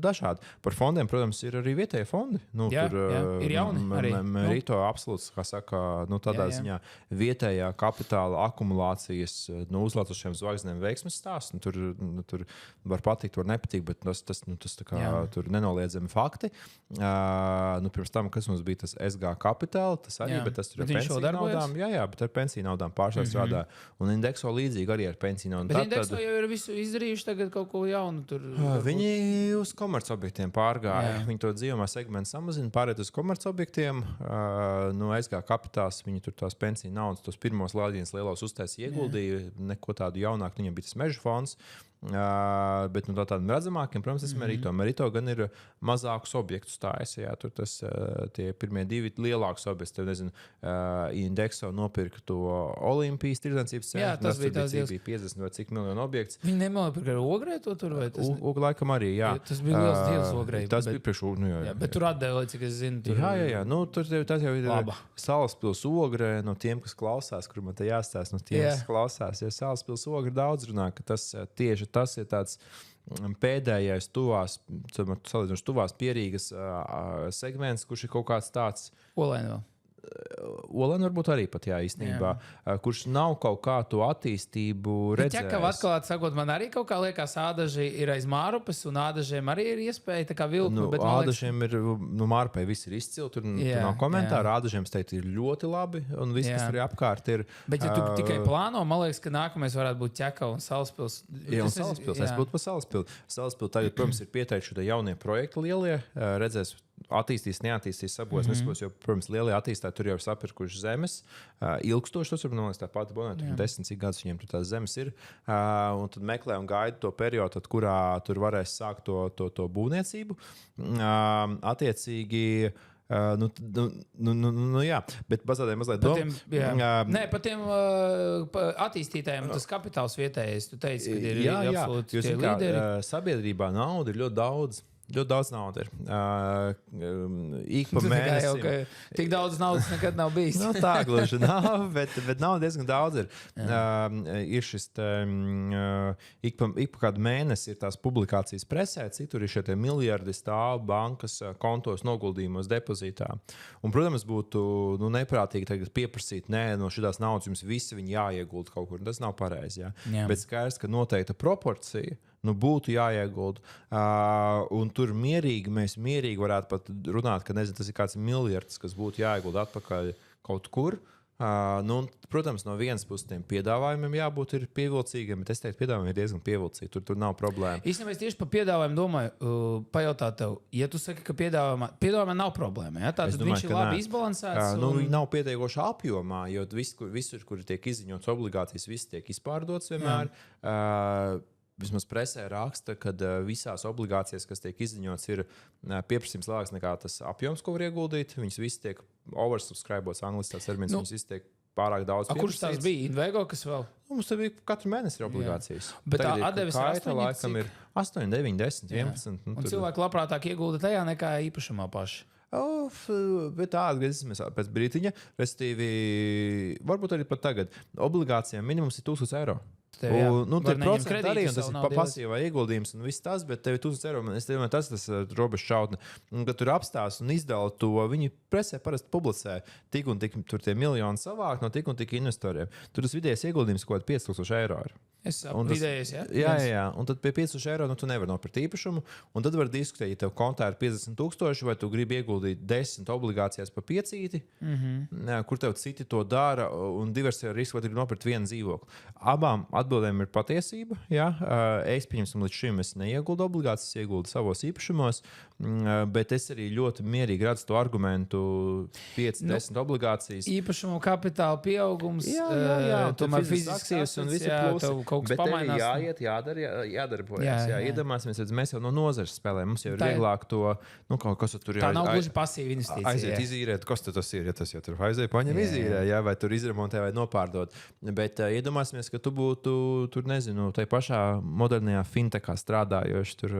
dažādi. Par fondiem, protams, ir arī vietēji fondi. Ir jauni arī. Rīto absolūts, kā saka, tādā ziņā vietējā kapitāla akumulācijas uzlācošiem zvaigznēm veiksmes stāsts. Tur var patikt, var nepatikt, bet tas tā kā tur nenoliedzami fakti. Pirms tam, kas mums bija tas SG kapitāla, tas arī, bet tas tur ar pensiju naudām. Jā, bet ar pensiju naudām pārsvarā strādā. Un Indexo līdzīgi arī ar pensiju naudu. Bet Indexo jau ir visu izdarījuši tagad kaut ko jaunu. Viņi uz komercobjektiem pārgāja. Viņi to dzīvojamā segmentu samazina, pāriet uz komercobjektiem. No SG Kapitāls viņi tur tās pensiju naudas, tos pirmos lādienas lielos uztaisīja, ieguldīja. Neko tādu jaunāku, viņam bija tas meža fonds. Bet no tādiem redzamākiem, protams, tas Merito gan ir mazākus objektus stājas. Jā, tur tas tie pirmie divi lielākus objektus, tev nezinu, Indexo nopirka to Olimpijas tirdzniecības centru. Jā, tas bija 50 vai cik miljonu objekts. Viņi nemāpirka ar Ogrē to tur vai tas? Laikam arī, jā. Tas bija liels dievs Ogrē. Tas bija priekš, jā. Bet tur atdeva, cik es zinu. Tur... Jā. Nu, tur tas jau ir Salaspils Ogrē, no tiem, kas klausās, kur man te jāstāsta, no tiem, kas klausās. Ja Salaspils Ogrē daudz runā, ka tas tieši tas ir tāds pēdējais tuvās pierīgas segments, kurš ir kaut kāds tāds... Olēno. Olēna varbūt arī pat, jā, īstenībā, kurš nav kaut kā to attīstību redzējis. Ja, atklāt sakot, man arī kaut kā liekas, ādaži ir aiz Mārupes, un ādažiem arī ir iespēja tā kā vilkt. Bet ādažiem ir, Mārupai viss ir izcili, tur nav komentāru, ādažiem, es teiktu, ir ļoti labi, un viss, kas tur apkārt ir. Bet, ja tu tikai plāno, man liekas, ka nākamais varētu būt Ķeka un Salaspils. Jā, un Salaspils, es būtu pa Salaspili. Salaspili tagad, protams, ir pieteikti šie jaunie projekti lielie, redzēs, attīstīs, neattīstīs, sabos, neskos, jo, protams, lielie attīstāji tur jau ir sapirkuši zemes. Ilgstoši tas, man liekas, tā pati bonēta, 10, cik gadus viņiem tur tās zemes ir. Un tad meklē un gaida to periodu, kurā tur varēs sākt to būvniecību. Attiecīgi, jā, bet bazādēji mazliet Nē, par tiem attīstītājiem tas kapitāls vietējais, tu teici, ka ir absolūti tie līderi. Sabiedrībā nauda ir ļoti daudz. Ļoti daudz naudas ir. Ik pa mēnesim. Tik daudz naudas nekad nav bijis. Tā gluži nav, bet nauda diezgan daudz ir. Ir šis ik pa kādu mēnesi ir tās publikācijas presē, cik tur ir šie miljardi stāv bankas kontos noguldījumos depozītā. Un, protams, būtu neprātīgi tagad pieprasīt, no šitās naudas jums visi viņi jāiegulda kaut kur. Tas nav pareizi. Jā. Bet skaidrs, ka noteikta proporcija būtu jāiegulda. Un tur mēs mierīgi varētu pat runāt, ka tas ir kāds miljards, kas būtu jāiegulda atpakaļ kaut kur. Protams, no vienas puses tiem piedāvājumiem jābūt ir pievilcīgiem, bet es teiktu, piedāvājumi ir diezgan pievilcīgi. Tur nav problēma. Īstenībā es tieši par piedāvājumu domāju, pajautāt tev, ja tu saki, ka piedāvājumā nav problēma, ja? Tad viņš ir labi izbalansēts. Viņi nav pietiekošā apjomā, jo visur, kur tiek izziņots obligācijas, viss tiek izpārdots vienmēr. Vismaz presē raksta, ka visās obligācijas, kas tiek izziņots, ir pieprasījums lielāks nekā tas apjoms, ko var ieguldīt. Viņas visas tiek oversubscribētas, angļuiski tās termins, viņas visas tiek pārāk daudz. Kurš tās bija? Invego, kas vēl? Mums te bija katru mēnesi ir obligācijas. Bet tā atdevis laikam ir 8, 9, 10, 11. Un cilvēki labprātāk iegulda tajā nekā īpašumā paši. Bet tā atgriezīsimies pēc brītiņa. Restīvi, varbūt arī pat tagad. Obligācijām minimums ir 1000 eiro. Tie procenti arī, un tas ir pasīvā ieguldījums un viss tas, bet tev ir 1000 eiro. Es domāju, tas robežs šautne. Un, kad tur apstās un izdala to, viņi presē parasti publicē tik un tik tur tie miljoni savākt no tik un tik investoriem. Tur tas vidējais ieguldījums kaut kāds 5000 eiro ir. Es saprotu, vidējais, jā. Un tad pie 5000 eiro tu nevari nopirkt īpašumu, un tad var diskutēt, ja tev kontā ir 50,000, vai tu gribi ieguldīt 10 obligācijās pa 5, kur tev citi to dara, un diversija riski, vai tu gribi nopirkt vienu dzīvokli. Abām atbildēm ir patiesība. Jā. Es, pieņemsim, līdz šim neieguldu obligācijas, ieguldu savos īpašumos, bet es arī ļoti mierīgi redzu to argumentu 5-10 obligācijas. Īpašumu kapitāla pieaugums, tomēr fizisks un visi plusi. Bet tev ir jāiet, jādarbojas. Iedomāsimies, mēs jau no nozares spēlējam. Mums jau ir vieglāk to, kaut kas tur tā nav gluži pasīva investīcija. Aiziet, izīrēt, kas tas ir, ja tas jau tur aiziet, paņem izīrē, vai tur izremontē, vai nopārdot. Bet iedomāsimies, ka tu būtu, tur nezinu, tai pašā modernajā fintechā strādājoši, tur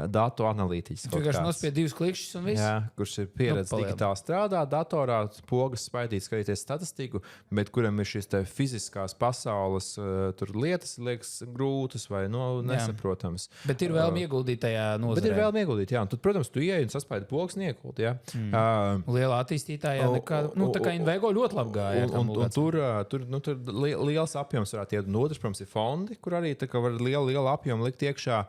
datu analītiķis. Tu vienkārši nospied 2 klikšķus un viss. Jā, kurš ir pieredze digitāli strādāt, datorā, pogas spaidīt, skatīties statistiku, bet kuram ir šīs fiziskās pasaules tur lietas, liekas grūtas vai nesaprotams. Bet ir vēlme ieguldīt tajā nozarē. Bet ir vēlme ieguldīt, jā. Un tad, protams, tu ieej un saspaidi pogas un ieguldi, jā. Liela attīstītājā nekā, tā kā Invego ļoti labi gāja. Un tur liels apjoms varētu iet. Un otrs, protams, ir fondi, kur arī tā kā var lielu apjomu likt iekšā.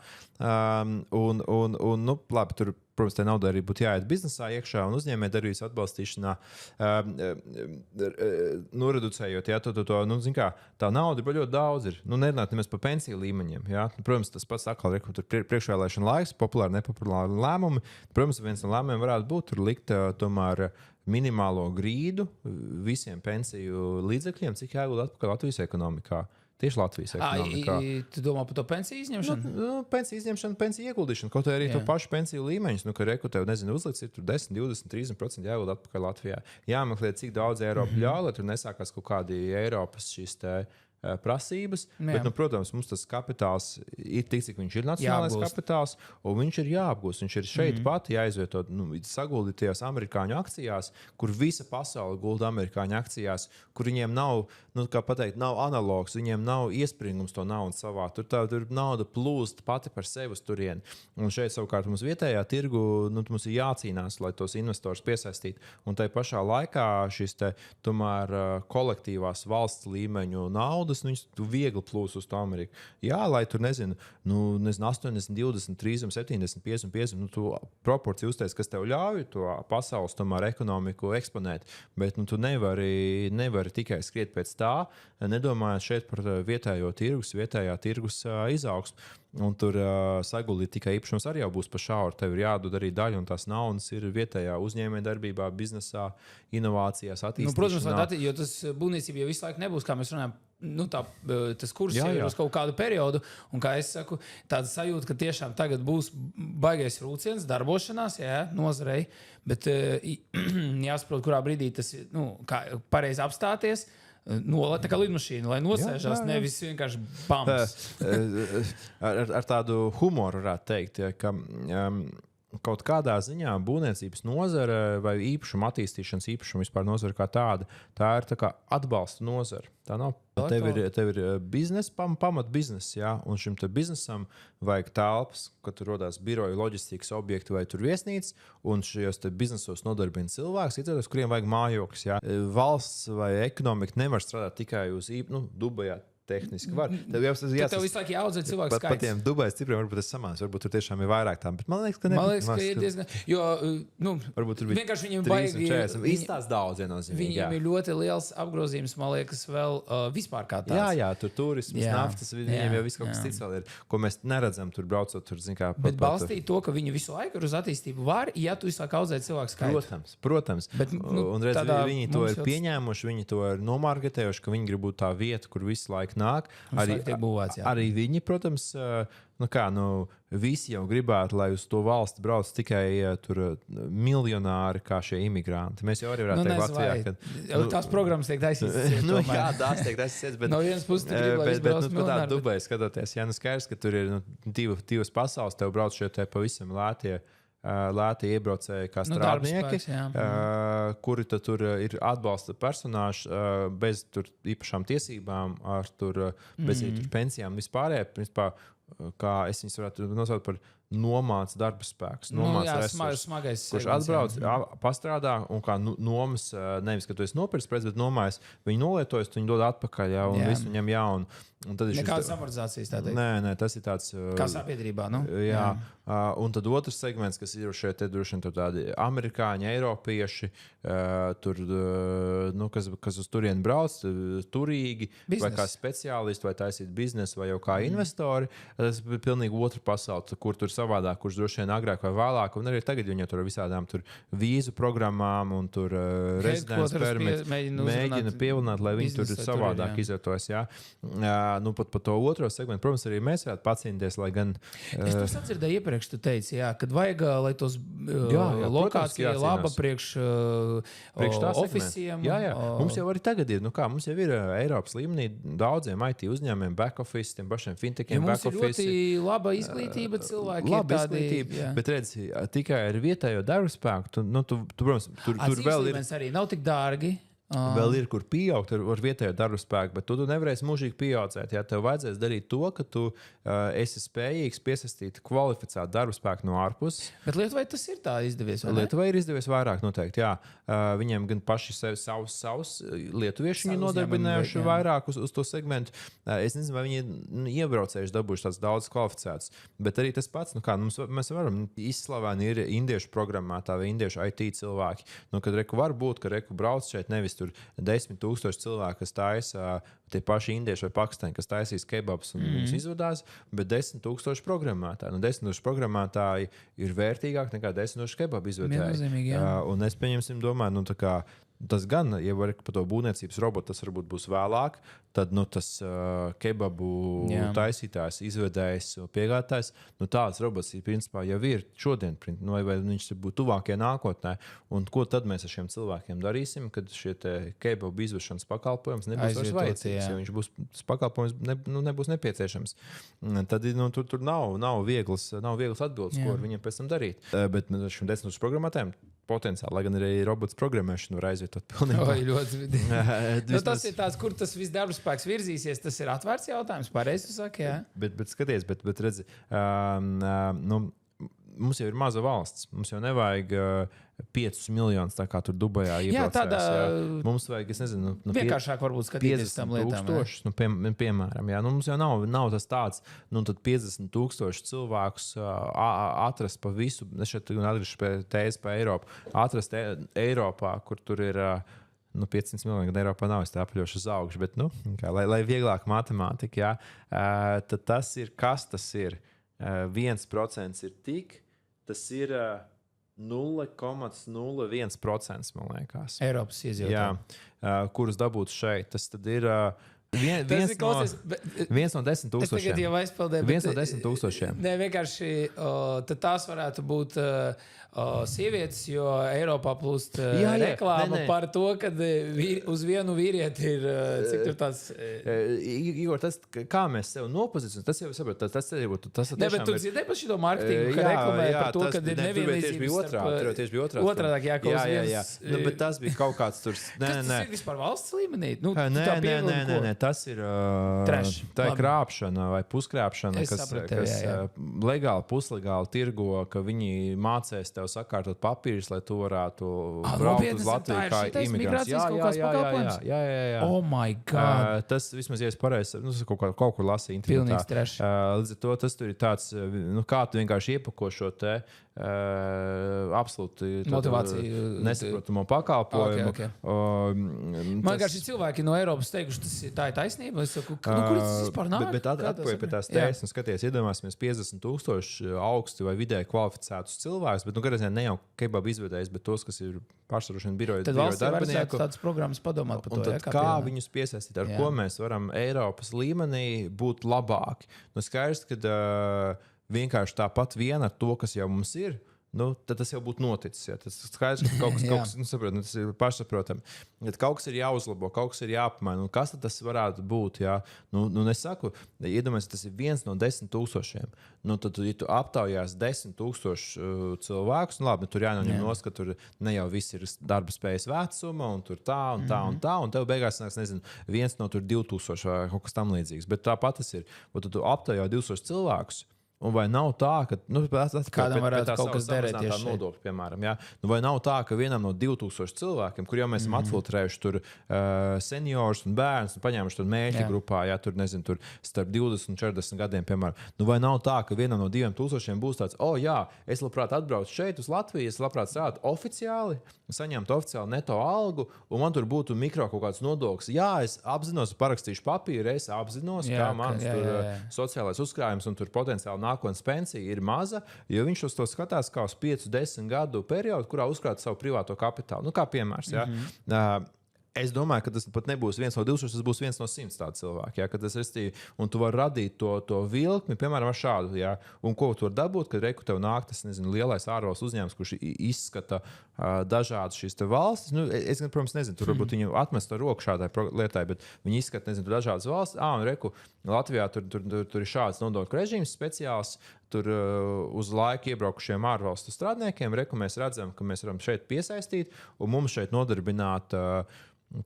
nu, labi, tur, protams, tā nauda arī būtu jāiet biznesā iekšā un uzņēmējdarbības atbalstīšanā, noreducējot, jā, nu, zin kā, tā nauda ļoti daudz ir. Nu, nerunāt nemaz par pensiju līmeņiem, jā. Protams, tas pats atkal ir, tur priekšvēlēšana laiks, populāri, nepopulāri lēmumi. Protams, viens no lēmumiem varētu būt tur likt tomēr minimālo grīdu visiem pensiju līdzekļiem, cik jāiegulda atpakaļ Latvijas ekonomikā. Tieši Latvijas ekonomikā. Tu domā par to pensiju izņemšanu? Pensiju izņemšanu, pensiju ieguldīšanu, kaut arī to pašu pensiju līmeņus, ka reku tev, nezinu, uzliks ir tur 10, 20, 30% jāiegulda atpakaļ Latvijā. Jāmeklē, cik daudz Eiropa ļauj, lai tur nesākās kaut kādi Eiropas šīs prasības, bet, nu, protams, mums tas kapitāls ir tik, cik viņš ir nacionālais kapitāls, un viņš ir jāapgūst. Viņš ir šeit pat jāizvieto, saguldīties amerikāņu akcijās, kur visa pasaule gulda amerikāņu akcijās, kur viņiem nav, nu, kā pateikt, nav analogs, viņiem nav iespringums to naudu savā. Tur nauda plūst pati par sevi uz turieni. Un šeit savukārt mums vietējā tirgu, nu, mums ir jācīnās, lai tos investors piesaistītu. Un tai pašā laikā šis tomēr kolektīvās valsts līmeņu naudas, viņš viegli plūs uz to Ameriku. Jā, lai tur, nezinu, 80, 20, 30, 70, 50, 50, nu, tu proporciju uztais, kas tev ļauj to pasaules tomēr ekonomiku eksponēt, bet, nu, tu nevari tikai skriet pēc tā, nedomājot šeit par vietējā tirgus izaugsmu. Un tur saguldīt tikai īpašums arī jau būs pa šauru. Tev ir jādod arī daļa, un tās naudas ir vietējā uzņēmējdarbībā, biznesā, inovācijās, attīstīšanā. Nu, protams, jo tas būvniecība jau visu laiku nebūs, kā mēs runājam, nu, tas kurs jau ir uz kaut kādu periodu, un kā es saku, tāda sajūta, ka tiešām tagad būs baigais rūciens, darbošanās, nozarei, bet jāsaprot, kurā brīdī tas ir, nu, kā pareizi apstāties, tā kā lidmašīna, lai nosēžās, nevis vienkārši bams. Ar tādu humoru varētu teikt, ka kaut kādā ziņā būvniecības nozare vai īpašuma attīstīšanas īpašuma vispār nozare kā tāda, tā ir tā kā atbalsta nozare. Tā nav. Tev ir biznesa, pamat biznesa, jā, un šim te biznesam vajag telpas, kad tur rodās biroju, loģistikas objekti vai tur viesnīcas, un šajos te biznesos nodarbina cilvēks, kuriem vajag mājokļus, jā. Valsts vai ekonomika nevar strādāt tikai uz Dubajā. Tehniski var. Tev visu laiku jāaudzē cilvēku skaits. Pat tiem Dubajas cipriem varbūt tas samās. Varbūt tur tiešām ir vairāk tām. Bet man liekas, ka man liekas, ka ir diezgan... Jo, varbūt tur bija vienkārši viņiem baigi... Izstās daudz viennozīmīgi. Viņiem ir ļoti liels apgrozījums, man liekas, vēl vispār kā tāds. Jā, tur turisms, naftas, viņiem jau viss kaut kas cits vēl ir, ko mēs neredzam tur braucot. Tur, zin kā, bet balstīt to, ka viņi visu laiku ir uz attīstību var, ja tu sāk audzēt cilvēku skaitu. Protams. Bet, un redz, viņi to ir pieņēmuši, viņi to ir nomarketējuši, ka viņi grib būt tā vieta, kur visu laiku nāk. Arī viņi, protams, visi jau gribētu, lai uz to valsti brauc tikai miljonāri kā šie imigranti. Mēs jau arī varētu teikt Latvijā, ka... tās programmas tiek taisītas. Jā, tās tiek taisītas, bet... No vienas puses tu gribi, lai izbrauc miljonāri. Dubai skatoties, skaidrs, ka tur ir divas pasaules, tev brauc šie te pavisam lēti iebraucēji kā strādnieki, kuri tur ir atbalsta personāži bez tur īpašām tiesībām, bez pensijām vispārējā. Principā, kā es viņus varētu nosaukt par nomāts darba spēks. Smagais. Kurš atbrauc, pastrādā un kā nomas, nevis, ka tu esi nopircis preci, bet nomājas, viņi nolietojas, tu viņi dod atpakaļ, un visu viņam jaunu. Nekādas amortizācijas tā teikt. Nē, tas ir tāds... Kā sabiedrībā, nu? Jā. Un tad otrs segments, kas ir šeit, droši vien tādi amerikāņi, eiropieši, kas uz turieni brauc, turīgi, vai kā speciālisti, vai taisīt biznesu, vai jau kā investori. Tas ir pilnīgi otra pasaule, kur tur savādāk, kurš droši vien agrāk vai vēlāk, un arī tagad viņi tur visādām tur vīzu programmām un tur rezidents permits mēģina pievilināt, lai viņi tur savādāk izvietojas. Pat par to otro segmentu, protams, arī mēs varētu pacīnīties, lai gan... Es to sadzirdēju iepriekš, tu teici, kad vajag, lai tos lokācija laba priekš ofisiem. Jā. Mums jau arī tagad ir, mums jau ir Eiropas līmenī daudziem IT uzņēmumiem, back office, tiem pašiem fintechiem, back office. Mums ir ļoti laba izglītība cilvēki. Laba izglītība, bet redz, tikai ar vietējo darba spēku, protams, tur vēl ir... Arī nav tik dārgi. Vēl ir, kur pieaugt ar vietējo darba spēku, bet tu nevarēsi mūžīgi pieaudzēt. Ja tev vajadzēs darīt to, ka tu esi spējīgs piesaistīt kvalificētu darba spēku no ārpuses. Bet Lietuvai tas ir tā izdevies. Lietuvai ir izdevies vairāk noteikti, jā. Viņiem gan paši savus lietuvieši viņi nodarbinājuši vairāk uz to segmentu. Es nezinu, vai viņi iebraucējuši dabūjuši tāds daudz kvalificēts, bet arī tas pats, mēs varam izslaveni ir indiešu programmētāji vai indiešu IT cilvēki. Kad reku var būt, ka reku brauc šeit nevis tur 10,000 cilvēku, kas taisa tie paši indieši vai pakistāņi, kas taisīs kebabs un mums izvadās, bet 10,000 programmētāji. 10,000 programmētāji ir vērtīgāk nekā 10,000 kebabu izvadēji. Un es domāju, tas gan, ja var par to būvniecības robotu, tas varbūt būs vēlāk, tad tas kebabu taisītājs, izvedējs, piegādātājs, tāds robots principā jau ir šodien, vai viņš būtu tuvākajā nākotnē. Un ko tad mēs ar šiem cilvēkiem darīsim, kad šie kebabu izvešanas pakalpojums nebūs vairs vajadzīgs, jo viņš būs pakalpojums nebūs nepieciešams. Tad tur nav vieglas atbildes, ko ar viņiem pēc tam darīt. Bet šim 10,000 programmētājiem potenciāli, lai gan arī robots programmēšanu var aizvietot pilnībā. Tas ir tāds, kur tas viss darba spēks virzīsies, tas ir atvērts jautājums, pareizi saka, jā. Bet skaties, bet redzi, mums jau ir maza valsts, mums jau nevajag 5 miljonus, tā kā tur Dubajā iebraucējs. Mums vajag, es nezinu, vienkāršāk varbūt skatīties tam lietām. 50,000, piemēram, jā. Mums jau nav tas tāds, tad 50,000 cilvēkus atrast pa visu, es šeit atgriežos pie tēzes pa Eiropu, atrast Eiropā, kur tur ir 500 miljoni, gan Eiropā nav, es tā apaļošu uz augšu, bet, lai vieglāk matemātika, jā, tad tas ir, kas tas ir? 1% ir tik, tas ir 0,01%, man liekas. Eiropas iedzīvotāji. Jā, kurus dabūt šeit. Tas tad ir viens no 10,000. Es tagad jau aizpildēju. Viens no 10,000. Nē, vienkārši tad tās varētu būt sievietes, jo Eiropā plūst reklāma par to, ka uz vienu vīrieti ir cik tur tāds... Igor, tas, kā mēs sev nopozicionējam, tas jau saprot, tas tiešām... Ne, bet tu dzirdēji par šito marketingu, ka reklamē par to, ka ir nevienlīdzības starp... Tieši bija otrādāk. Jā. Bet tas bija kaut kāds tur... Tas ir vispār valsts līmenī? Nē, tas ir... Tā ir krāpšana vai puskrāpšana, kas legāli, puslegāli tirgo, ka viņi mācēs tev sakārtot papīrus, lai tu varētu braukt uz Latviju kā imigrants. Jā. Oh my God! Tas vismaz, ja es pareizi, kaut kur lasīju internetā. Pilnīgs trešs. Līdz ar to tas tur ir tāds, kā tu vienkārši iepako šo te absolūti nesaprotamo pakalpojumu. Okay. Man vienkārši cilvēki no Eiropas teikuši, tā ir taisnība. Es saku, kur tas vispār nāk? Bet atpakaļ pie tās tēzes un skaties, iedomāsimies 50,000 augsti vai vidēji kvalificētus cilvēkus, bet garīzē ne jau kebabu izvedējs, bet tos, kas ir pašsarošana biroja darbinieku. Tad valsts vajadzētu tādas programmas padomāt par to. Kā viņus piesaistīt, ar ko mēs varam Eiropas līmenī būt labāki? Skaidrs, ka vienkārši tāpat viena ar to, kas jau mums ir, tad tas jau būtu noticis. Ja. Tas skaidrs, ka kaut kas tas ir pašsaprotami. Tad kaut kas ir jāuzlabo, kaut kas ir jāpamaina. Kas tad tas varētu būt? Ja? Es saku, iedomājieties, tas ir viens no 10,000. Tad, ja tu aptaujās 10,000 cilvēkus, labi, tur jāņem nos, ka tur ne jau viss ir darba spējas vecuma, un tur tā, un tev beigās nāks, nezinu, viens no tur 2,000 vai kaut kas tam līdzīgs. Bet tāpat tas ir. Tu aptaujā 200 cilvēkus. Un vai nav tā, ka kādam varētu kaut kas derēt tieši nodokļu, piemēram, ja? Vai nav tā, ka vienam no 2,000 cilvēkiem, kur jau mēs esam atfiltrējuši tur seniors un bērns un paņēmuši tur mērķi grupā, ja tur, nezinu, tur starp 20 un 40 gadiem, piemēram, vai nav tā, ka vienam no 2,000 būs tāds, es labprāt atbraucu šeit uz Latviju, es labprāt strādātu oficiāli, saņemtu oficiāli neto algu, un man tur būtu mikro kaut kāds nodoklis. Jā, es apzinos, parakstīšu papīru, es apzinos, kā mans sociālais uzkrājums un tur potenciāli nākotnes pensija ir maza, jo viņš uz to skatās kā uz 5-10 gadu periodu, kurā uzkrāt savu privāto kapitālu. Kā piemērs. Ja? Es domāju, ka tas pat nebūs viens no 200, tas būs viens no 100 tādu cilvēku. Ja? Un tu vari radīt to vilkmi, piemēram, ar šādu. Ja? Un ko tu vari dabūt, kad reku tev nāk tas, nezinu, lielais ārvalsts uzņēmums, kurš izskata dažādas šīs valstis. Es, protams, nezinu, tur varbūt viņu atmest ar roku šādai lietai, bet viņi izskata, nezinu, dažādas valstis. Un reku, Latvijā tur ir šāds nodokļu režīms speciāls, tur uz laiku iebraukušiem ārvalstu strādniekiem. Mēs redzam, ka mēs varam šeit piesaistīt un mums šeit nodarbināt.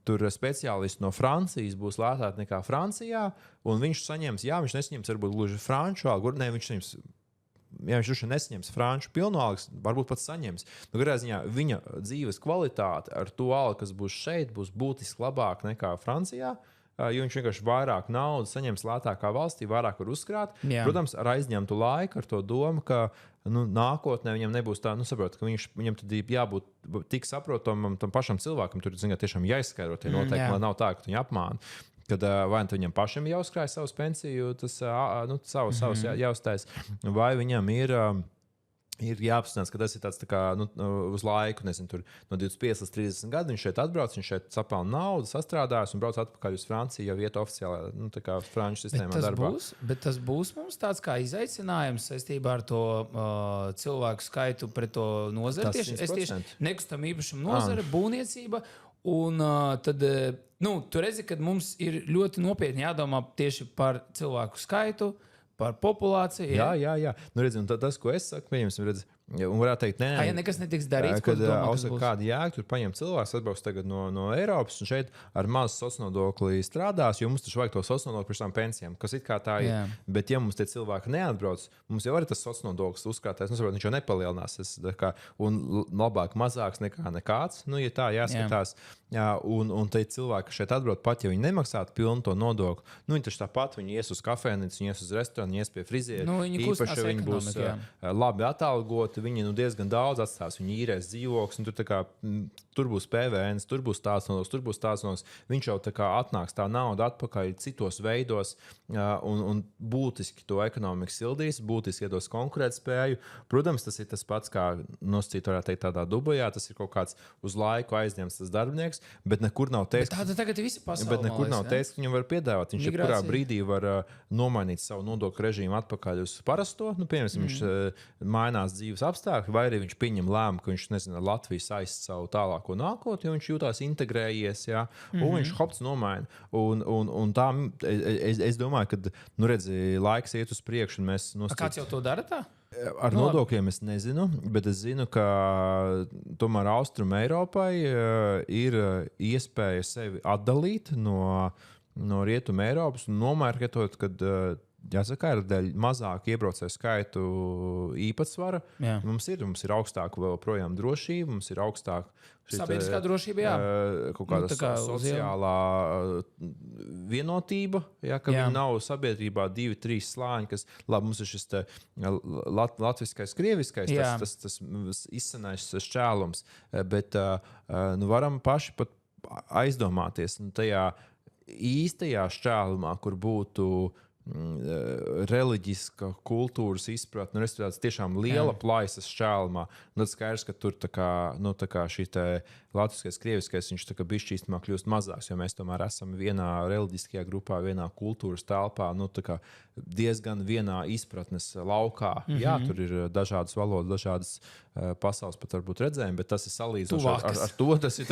Tur speciālisti no Francijas būs lētāk nekā Francijā, un viņš saņems, viņš nesaņems varbūt gluži franču algu, viņš saņems, viņš nesaņems franču pilnu algu, varbūt pat saņems. Garā ziņā viņa dzīves kvalitāte ar to algu, kas būs šeit, būs būtiski labāk nekā Francijā. Jo viņš vienkārši vairāk naudas saņems lētākā valstī, vairāk var uzkrāt. Jā. Protams, ar aizņemtu laiku, ar to domu, ka nākotnē viņam nebūs tā, saprot, ka viņam tad jābūt tik saprotamam tam pašam cilvēkam. Tur tiešām jāizskaidro tie noteikumi, lai nav tā, ka viņi apmāna. Kad vai nu viņam pašam jāuzkrāj savus pensiju, tas savus jāuztais, vai viņam ir jāapzinās, ka tas ir tāds tā kā, uz laiku, nezinu, tur no 25 līdz 30 gadu. Viņš šeit atbrauc, viņš šeit sapelna naudu, sastrādājas un brauc atpakaļ uz Franciju, jau iet oficiālā, tā kā franču sistēmā darbā. Bet tas būs mums tāds kā izaicinājums saistībā ar to cilvēku skaitu pret to nozari. Tieši nekustamā īpašuma nozare, būvniecība. Un tad, tu redzi, ka mums ir ļoti nopietni jādomā tieši par cilvēku skaitu, par populāciju. Jā. Redzi, un tas, ko es saku, redzi, un varētu teikt, ja nekas netiks darīts, kad kāda jēga tur paņem cilvēks, atbrauks tagad no Eiropas, un šeit ar mazu sociālnodokli strādās, jo mums taču vajag to sociālnodokli par savām pensijām, kas it kā tā ir. Jā. Bet ja mums tie cilvēki neatbrauc, mums jau arī tas sociālnodoklis uzkrātais, viņš jau nepalielinās. Un labāk mazāks nekā nekāds, ja tā jāskatās. Jā, un tie cilvēki šeit atbrauc pat, ja viņi nemaksātu pilnu to nodokli. Viņi taču tāpat, viņi ies uz kafejnīcu, viņi ies uz restorānu, viņi ies pie friziera. Īpaši viņi būs labi atalgoti, viņi diezgan daudz atstās, viņi īrēs dzīvokļus, un tur būs PVN, tur būs tāds nodoklis. Viņš jau atnāks tā nauda atpakaļ citos veidos un būtiski to ekonomiku sildīs, būtiski iedos konkurētspēju. Protams, tas ir tas pats, kā nosacīt, varētu teikt, tādā Dubajā. Tas ir kaut kāds uz laiku aizņemts tas darbinieks, bet nekur nav teiks, tāda tagad ir visa pasaule. Bet nekur nav teiks, ka viņam var piedāvāt. Viņš jebkurā brīdī var nomainīt savu nodokļu režīmu atpakaļ uz parasto. Piemēram, viņš mainās dzīves apstākļi, vai arī viņš pieņem lēmumu, ka viņš Latviju saist savu tālāko nākotni, jo viņš jūtās integrējies, un viņš hopts nomaina. Un tā, es domāju, ka redzi, laiks iet uz priekšu. Kāds jau to dara tā? Ar nodokļiem es nezinu, bet es zinu, ka tomēr Austrum Eiropai ir iespēja sevi atdalīt no Rietum Eiropas un nomērketot, kad jāsaka, ar dēļ mazāku iebraucēju skaitu īpatsvara. Mums ir augstāka vēl projām drošība, mums ir augstāka sabiedriskā drošība, jā. Kaut kāda sociālā vienotība, ka viņi nav sabiedrībā 2-3 slāņi, kas, labi, mums ir šis latviskais, krieviskais, tas izsanais šķēlums, bet varam paši pat aizdomāties tajā īstajā šķēlumā, kur būtu reliģiska kultūras izpratne, tas tiešām liela plaisas šķēlumā. Tad skaidrs, ka tur tā kā šī latviskais, krieviskais, viņš bišķi īstenībā kļūst mazāks, jo mēs tomēr esam vienā reliģiskajā grupā, vienā kultūras telpā, diezgan vienā izpratnes laukā. Jā, tur ir dažādas valodas, dažādas pasaules pat varbūt redzējumi, bet tas ir salīdzinoši ar to, tas ir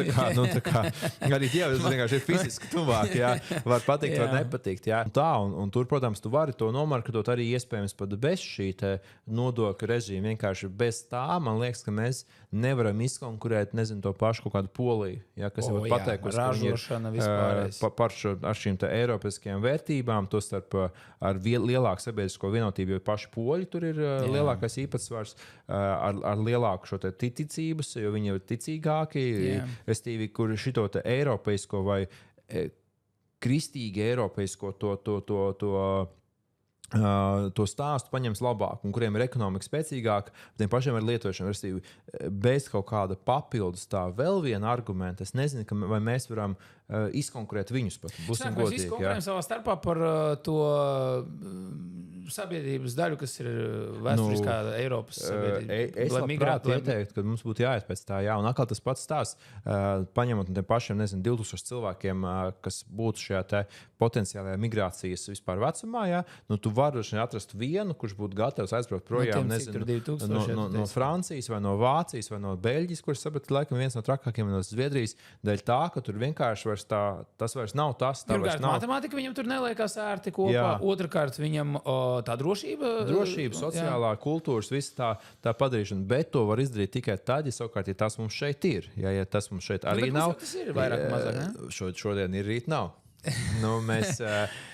arī tas vienkārši ir fiziski tuvāk, var patikt, var nepatikt, un tur, protams, tu vari to nomarketot arī iespējams pat bez šī nodokļu režīma, vienkārši bez tā, man liekas, ka mēs nevaram izkonkurēt, nezinu, to pašu kaut kādu Poliju, kas jau pateikusi, par šīm eiropiskajām vērtībām, to starp ar lielāku sabiedrisko vienotību, jo paši poļi tur ir lielākais īpatsvars, ar lielāku šo ticības, jo viņi ir ticīgāki, restīvi, kur šito eiropeisko vai kristīgi eiropeisko to stāstu paņems labāk, un kuriem ir ekonomika spēcīgāka, tiem pašiem ir lietošana. Bez kaut kāda papildus tā vēl viena argumenta, es nezinu, vai mēs varam izkonkurēt viņus pat. Būsim godīgi. Mēs izkonkurējam savā starpā par to sabiedrības daļu, kas ir vēsturiskā Eiropas sabiedrība. Es labprāt ieteiktu, ka mums būtu jāiet pēc tā, un atkal tas pats stāsts, paņemot no tiem pašiem, 2000 cilvēkiem, kas būtu šajā potenciālajā migrācijas vispār vecumā, tu vari atrast vienu, kurš būtu gatavs aizbraukt projām, no Francijas vai no Vācijas vai no Beļģijas, kurš sapratu, laikam viens no trakākiem no Zviedrijas, dēļ tā, ka tur vienkārši vairs vairs nav tas. Pirmkārt, matemātika viņam tur neliekās ērti kopā. Otrakārt, viņam tā drošība, sociālā kultūras, visa tā padarīšana. Bet to var izdarīt tikai tad, ja tas mums šeit ir. Ja tas mums šeit arī nav. Tas ir vairāk mazāk, ne? Šodien ir, rīt nav. Mēs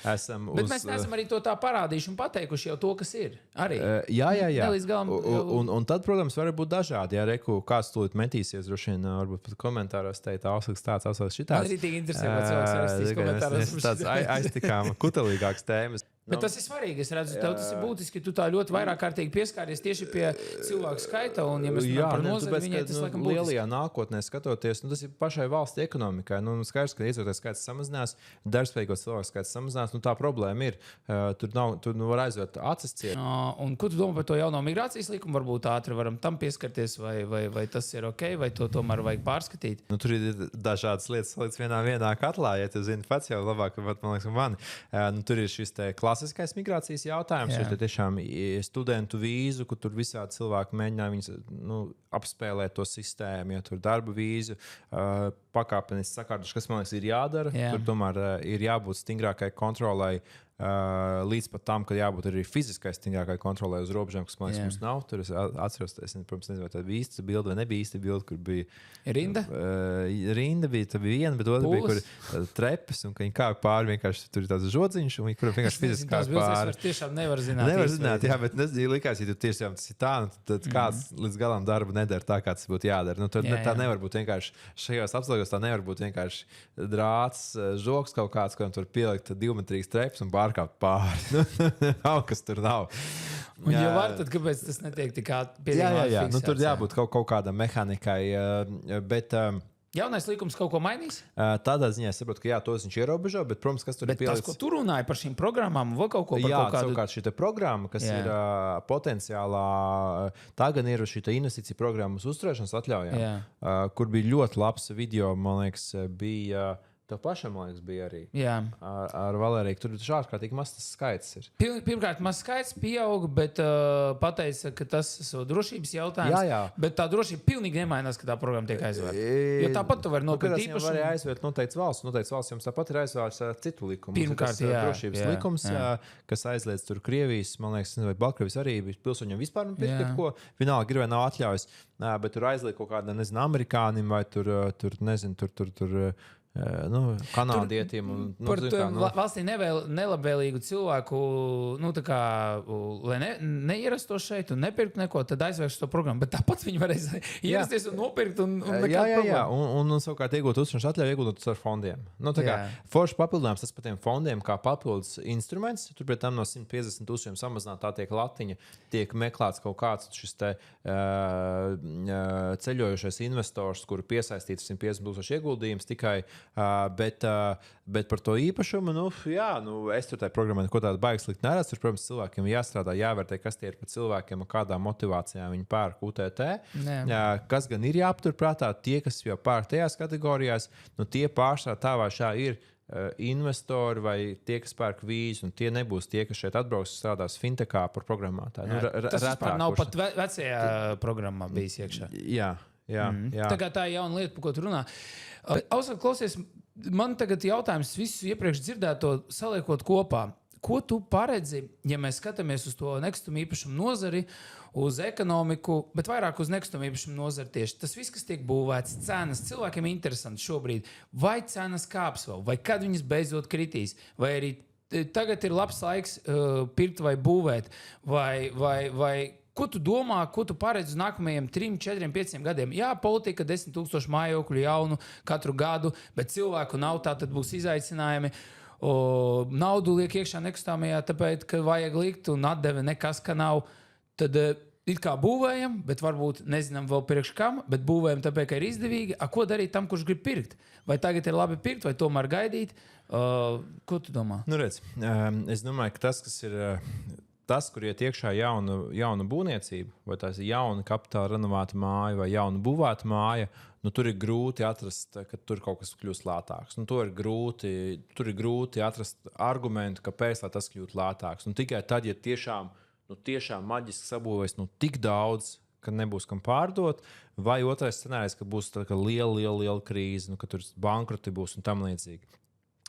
esam Bet mēs neesam arī to tā parādījuši un pateikuši jau to, kas ir. Arī. Jā. Galam, un tad, protams, var būt dažādi. Ja reku kāds tūlīt metīsies, droši vien, varbūt pat komentāros teikt, auslīgs tāds, šitāds. Man arī tik interesē, ko cilvēks rakstīs komentāros. Tāds aiztikām kutelīgāks tēmas. Bet tas ir svarīgi. Es redzu, tev tas ir būtiski. Tu tā ļoti vairāk kārtīgi pieskāries tieši pie cilvēku skaita. Un, ja mēs runājam par nozari, viņai tas laikam būtiski. Lielajā nākotnē skatoties, tas ir pašai valsts ekonomikai. Skaidrs, ka iedzīvotāju skaits samazinās, darbspējīgo cilvēku skaits samazinās. Tā problēma ir. Tur var aizvērt acis ciet. Un ko tu domā par to jauno migrācijas likumu? Varbūt ātri varam tam pieskarties, vai tas ir ok, vai to tomēr vajag pārskatīt? Tur ir dažādas lietas salikts vienā katlā. Ja tu zini pats jau labāk, man liekas, mani. Tur ir šis klasiskais migrācijas jautājums, jo tiešām studentu vīzu, kur tur visādi cilvēki mēģināja viņus apspēlēt to sistēmu, ja tur darba vīzu, pakāpeniski sakārtoši, kas man liekas ir jādara. Tur tomēr ir jābūt stingrākai kontrolai. Līdz pat tam, ka jābūt arī fiziskai stingrākai kontrolē uz robežām, kas man liekas, mums nav. Tur es atceros, protams, nezinu, vai tā bija īsta bilde vai nebija īsta bilde, kur bija rinda. Rinda bija viena, bet otra bija, kur trepes, un ka viņi kā pāri vienkārši tur ir tāds žodziņš, un viņi kur vienkārši fiziski kā pāri. Es tiešām nevar zināt. Nevar zināt, jā, bet likās, ja tu tiešām tas ir tā, tad kāds līdz galam darbu nedara tā, kā tas būtu jādara. Tā nevar būt vienkārši šajos apstākļos, tā nevar būt vienkārši drāts, žoks kaut kāds, kuram tur pielikt 2-metrīgas trepas un pārkāpt pāri. Nav, kas tur nav. Un, ja var, tad kāpēc tas netiek tik pietiekami? Jā. Tur jābūt kaut kādam mehānikai. Bet, jaunais likums kaut ko mainīs? Tādā ziņā es saprotu, ka to viņš ierobežo, bet, protams, kas tur ir pielikts. Tas, ko tu runāji par šīm programmām, vai kaut ko par kaut kādu? Savukārt šī programma, kas ir potenciālā, tā gan ir šī investīcija programma uz uzturēšanas atļaujām, kur bija ļoti labs video, man liekas, bija... Tev pašam, man liekas, bija arī. Jā. Ar Valēriju. Tur ir ārkārtīgi mazs tas skaits. Pirmkārt, mazs skaits pieauga, bet pateica, ka tas ir drošības jautājums. Jā. Bet tā drošība pilnīgi nemainās, ka tā programma tiek aizvērta. Jo tāpat tu vari nopirkt īpašumu. Tur var aizvērt noteikts valsts. Noteikts valsts jums tāpat ir aizvērts citu likumu. Pirmkārt, drošības likums, kas aizliedz tur Krievijas, man liekas, vai Baltkrievijas arī pilsoņiem vispār nepirkt ko. Vienalga ir vai nav atļaujas. Bet tur aizliedz kaut kāda, nezinu, amerikānim vai tur nezinu, tur kanādietim. Par valstī nelabvēlīgu cilvēku, lai neierastos šeit un nepirkt neko, tad aizvērst to programmu. Bet tāpat viņi varēs ierasties un nopirkt. Jā. Un savukārt iegūt uzturēšanas atļauju iegūt ar fondiem. Forši papildinājums tas par tiem fondiem kā papildus instruments. Tur pēc tam no 150 tūkstošiem samazināt tā tiek latiņa, tiek meklēts kaut kāds šis te ceļojošais investors, kuru piesaistīts 150 tūkstoši ieguldījums tikai. Bet par to īpašumu, es tur tajā programmā neko tādu baigi slikti neredzu. Tur, protams, cilvēkiem jāstrādā, jāvērtē, kas tie ir par cilvēkiem un kādā motivācijā viņi pērk UTT. Kas gan ir jāpaturprātā, tie, kas jau pērk tajās kategorijās, tie pārsvarā tā vai šā ir investori vai tie, kas pērk vīzu, un tie nebūs tie, kas šeit atbrauks un strādās fintechā par programmātāju. Tas vispār nav pat vecajā programmā bijis iekšā. Jā. Tā kā tā ir jauna lieta, par ko tu runā. Ausāk, klausies, man tagad jautājums visu iepriekš dzirdēto saliekot kopā. Ko tu paredzi, ja mēs skatāmies uz to nekustamā īpašuma nozari, uz ekonomiku, bet vairāk uz nekustamā īpašuma nozari tieši? Tas viss, kas tiek būvēts, cenas, cilvēkiem ir interesanti šobrīd. Vai cenas kāps vēl, vai kad viņas beidzot kritīs, vai arī tagad ir labs laiks pirkt vai būvēt, vai ko tu domā, ko tu paredzi uz nākamajiem 3, 4, 5 gadiem? Jā, politika 10,000 mājokļu jaunu katru gadu, bet cilvēku nav, tā tad būs izaicinājumi. Naudu liek iekšā nekustamajā, tāpēc, ka vajag likt un atdeve nekas, ka nav. Tad it kā būvējam, bet varbūt nezinām vēl priekš kam, bet būvējam tāpēc, ka ir izdevīgi. Ko darīt tam, kurš grib pirkt? Vai tagad ir labi pirkt, vai tomēr gaidīt? Ko tu domā? Redz, es domāju, ka tas, kas ir... Tas, kur iet iekšā jauna būvniecība, vai tā ir jauna kapitāla renovēta māja vai jauna būvēta māja, tur ir grūti atrast, ka tur kaut kas kļūst lētāks. Tur ir grūti atrast argumentu, kāpēc tas kļūst lētāks. Tikai tad, ja tiešām maģiski sabūvēs tik daudz ka nebūs kam pārdot, vai otrais scenārijs, ka būs liela krīze, ka tur bankroti būs un tam līdzīgi.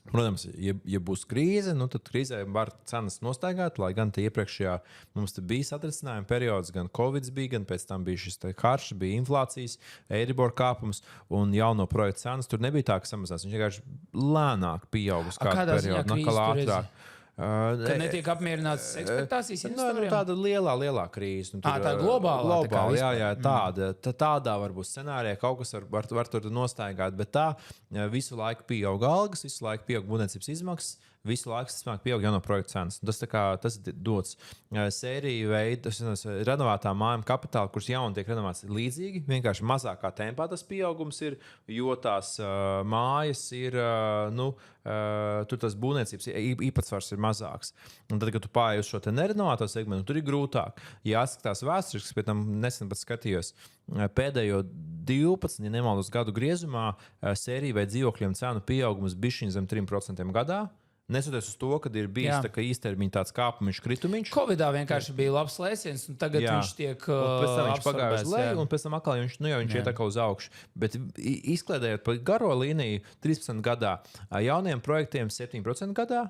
Protams, ja būs krīze, tad krīzē var cenas nostaigāt, lai gan iepriekšējā mums bija satricinājuma periods, gan Covid bija, gan pēc tam bija šis karš, bija inflācijas, Eiribor kāpums un jauno projektu cenas. Tur nebija tā, ka samazinās. Viņš vienkārši lēnāk pieauga uz kādu periodu, nekā ātrāk. Ka netiek apmierināts ekspektācijas investoriem? Tāda lielā krīze. Tā globālā. Tādā varbūt scenārijā kaut kas var tur nostaigāt, bet tā visu laiku pieaug algas, visu laiku pieaug būvniecības izmaksas, visu laiku pieaug jauno projektu cenas. Tas dots sēriju veidu, renovētām mājām kapitāla, kuras jauni tiek renovētas līdzīgi. Vienkārši mazākā tempā tas pieaugums ir, jo tās mājas ir, tur tas būvniecības īpatsvars ir mazāks. Un tad, kad tu pārēji uz šo nerenovēto segmentu, tur ir grūtāk. Jāskatās vēsturiski, pēc tam nesen pat skatījos, pēdējo 12, ja nemaldos gadu griezumā, sēriju vai dzīvokļiem cenu pieaugums bišķiņ zem 3% gadā. Nesoties uz to, ka ir bijis tā, īstermiņa tāds kāpumiņš, kritumiņš. Covidā vienkārši bija labs lēciens, un tagad viņš tiek pēc tam viņš pagāja uz leju, un pēc tam atkal viņš iet atkal uz augšu. Bet izkliedējot pa garo līniju 13 gadā, jauniem projektiem 7% gadā.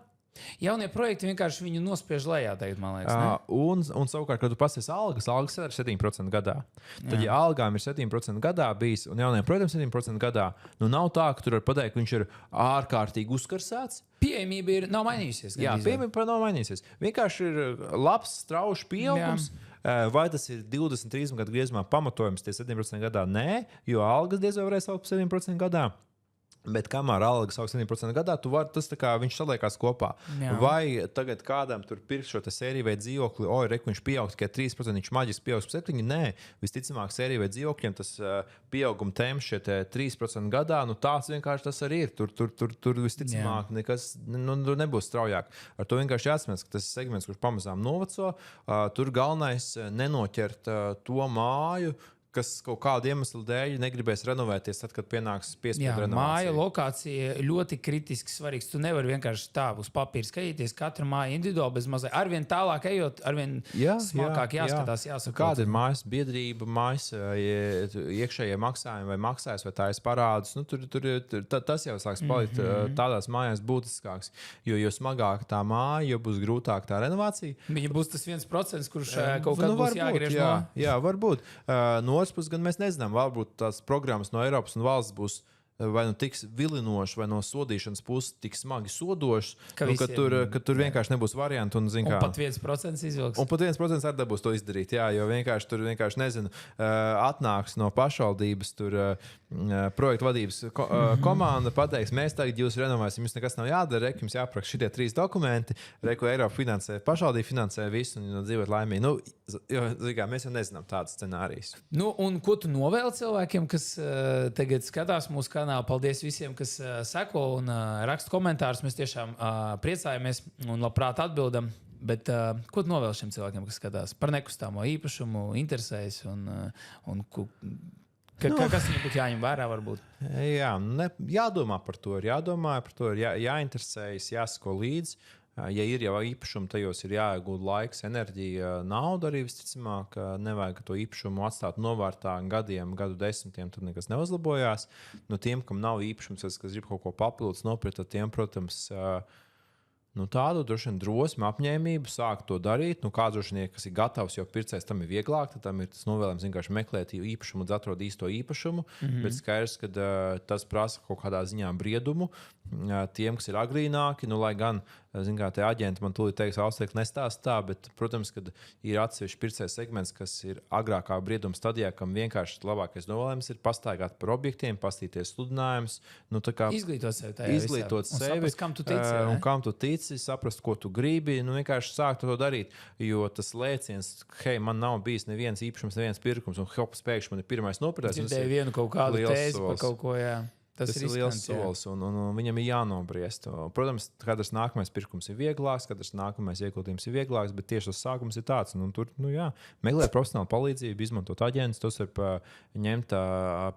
Jaunie projekti vienkārši viņu nospiež lejā, teikt, man liekas. Un savukārt, kad tu pasies algas ir 7% gadā. Tad, ja algām ir 7% gadā bijis, un jauniem projektiem 7% gadā, nav tā, ka tur var pateikt, ka viņš ir ārkārtīgi uzkarsēts. Pieejamība nav mainījusies. Pieejamība nav mainījusies. Vienkārši ir labs, straušs pieaugums. Vai tas ir 20-30 gadu griezumā pamatojums tie 7% gadā? Nē, jo algas diez vai varēs augt 7% gadā. Bet kamēr algas aug 7% gadā, viņš saliekās kopā. Jā. Vai tagad kādam tur pirks šo sēriju vai dzīvokli, viņš pieaug tikai 3%, viņš maģiski pieaugs par 7%? Nē, visticamāk, sēriju vai dzīvokļiem tas pieauguma temps šie 3% gadā, tāds vienkārši tas arī ir. Tur visticamāk nekas nebūs straujāk. Ar to vienkārši jāatcerās, ka tas ir segments, kurš pamazām noveco. Tur galvenais nenoķert to māju, kas kaut kādu iemeslu dēļ negribēs renovēties, tad, kad pienāks piespiedu renovācija. Māja lokācija ļoti kritiski svarīgs. Tu nevari vienkārši tā uz papīra skatīties katru māju individuāli, bez mazai. Arvien tālāk ejot, arvien smalkāk jāskatās, jāsaka. Kāda ir mājas biedrība, mājas iekšējie maksājumi vai maksājas, vai tā ir parādus? Tas jau sāks palikt tādās mājās būtiskāks. Jo smagāk tā māja, jo būs grūtāk tā renovācija. Viņa būs tas 1%, kurš kaut kad būs jāgriež no. Jā, varbūt. Gan mēs nezinām, varbūt tās programmas no Eiropas un valsts būs vai tiks vilinošas, vai no sodīšanas puses tik smagi sodošas, ka tur vienkārši nebūs variantu. Un pat 1% izvilks. Un pat 1% arī dabūs to izdarīt, jo vienkārši tur nezinu, atnāks no pašvaldības projektu vadības komanda, pateiks, mēs tagad jūs renovēsim, jums nekas nav jādara, jums jāapraksta šitie 3 dokumenti, ko Eiropa finansē, pašvaldība finansē visu un dzīvot laimīgi. Mēs jau nezinām tādas scenārijas. Un ko tu novēli cilvēkiem, kas tagad skatās mūsu kanālu? Paldies visiem, kas seko un raksta komentārus. Mēs tiešām priecājamies un labprāt atbildam. Bet ko tu novēli šiem cilvēkiem, kas skatās par nekustamo īpašumu, interesēs un kas viņam būtu jāņem vērā varbūt? Jā, jādomā par to, jāinteresējas, jāsako līdzi. Ja ir jau īpašumi, tajos ir jāiegūda laiks, enerģija, nauda arī visticamāk. Nevajag to īpašumu atstāt novārtā gadiem, gadu desmitiem, tad nekas neuzlabojās. No tiem, kam nav īpašums, kas grib kaut ko papildus nopirkt, tad tiem, protams, tādu droši vien drosmi, apņēmību sākt to darīt. Kāds droši vien, kas ir gatavs, jo pircējs tam ir vieglāk, tad tam ir tas novēlējums vienkārši meklēt īpašumu un atrast īsto īpašumu. Bet skaidrs, ka tas prasa kaut kādā ziņā briedumu tiem, kas ir agrīnāki, lai gan, tie aģenti man tūlīt teiks, Austrija nestāsta tā, bet, protams, kad ir atsevišķi pircēju segments, kas ir agrākā brieduma stadijā, kam vienkārši labākais novēlējums ir pastaigāt par objektiem, pastīties sludinājumus. Izglītot sevi, kam tu tici, un kam tu tici, saprast, ko tu gribi, vienkārši sākt to darīt. Jo tas lēciens, man nav bijis neviens īpašums, neviens pirkums, un pēkšņi man ir pirmais nopirktais. Dzirdēju vienu kaut kādu tēzi par kaut ko, jā. Tas ir liels solis, un viņam ir jānobriest. Protams, katrs nākamais pirkums ir vieglāks, katrs nākamais ieguldījums ir vieglāks, bet tieši tas sākums ir tāds. Tur meklēt profesionālu palīdzību, izmantot aģentus, tos var ņemt,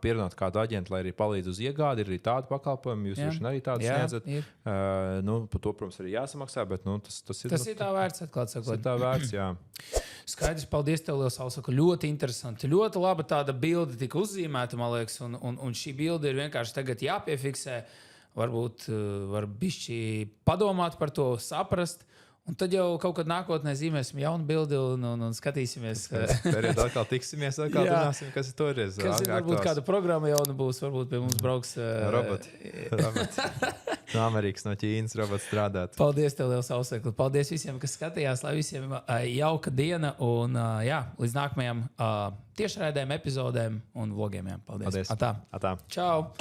pierunāt kādu aģentu, lai arī palīdz uz iegādi. Ir arī tādi pakalpojumi, jūs droši vien arī tādu sniedzat. Par to, protams, arī jāsamaksā, bet tas ir. Tas ir tā vērts, atklāt sakot. Tas ir tā vērts, jā. Skaidrs, paldies tev, liels Ausaku. Ļoti interesanti. Ļoti laba tāda bilde tika uzzīmēta, man liekas, un šī bilde ir vienkārši tagad jāpiefiksē. Varbūt var bišķi padomāt par to, saprast. Un tad jau kaut kad nākotnē zīmēsim jaunu bildi un skatīsimies. Tad atkal tiksimies, atkal runāsim, kas ir toreiz. Kas ir varbūt kāda programma jauna būs, varbūt pie mums brauks roboti. No Amerikas, no Ķīnas robots strādāt. Paldies tev, liels Ausekli. Paldies visiem, kas skatījās, lai visiem jauka diena un līdz nākamajām tiešraidēm, epizodēm un vlogiem. Paldies. Atā. Čau!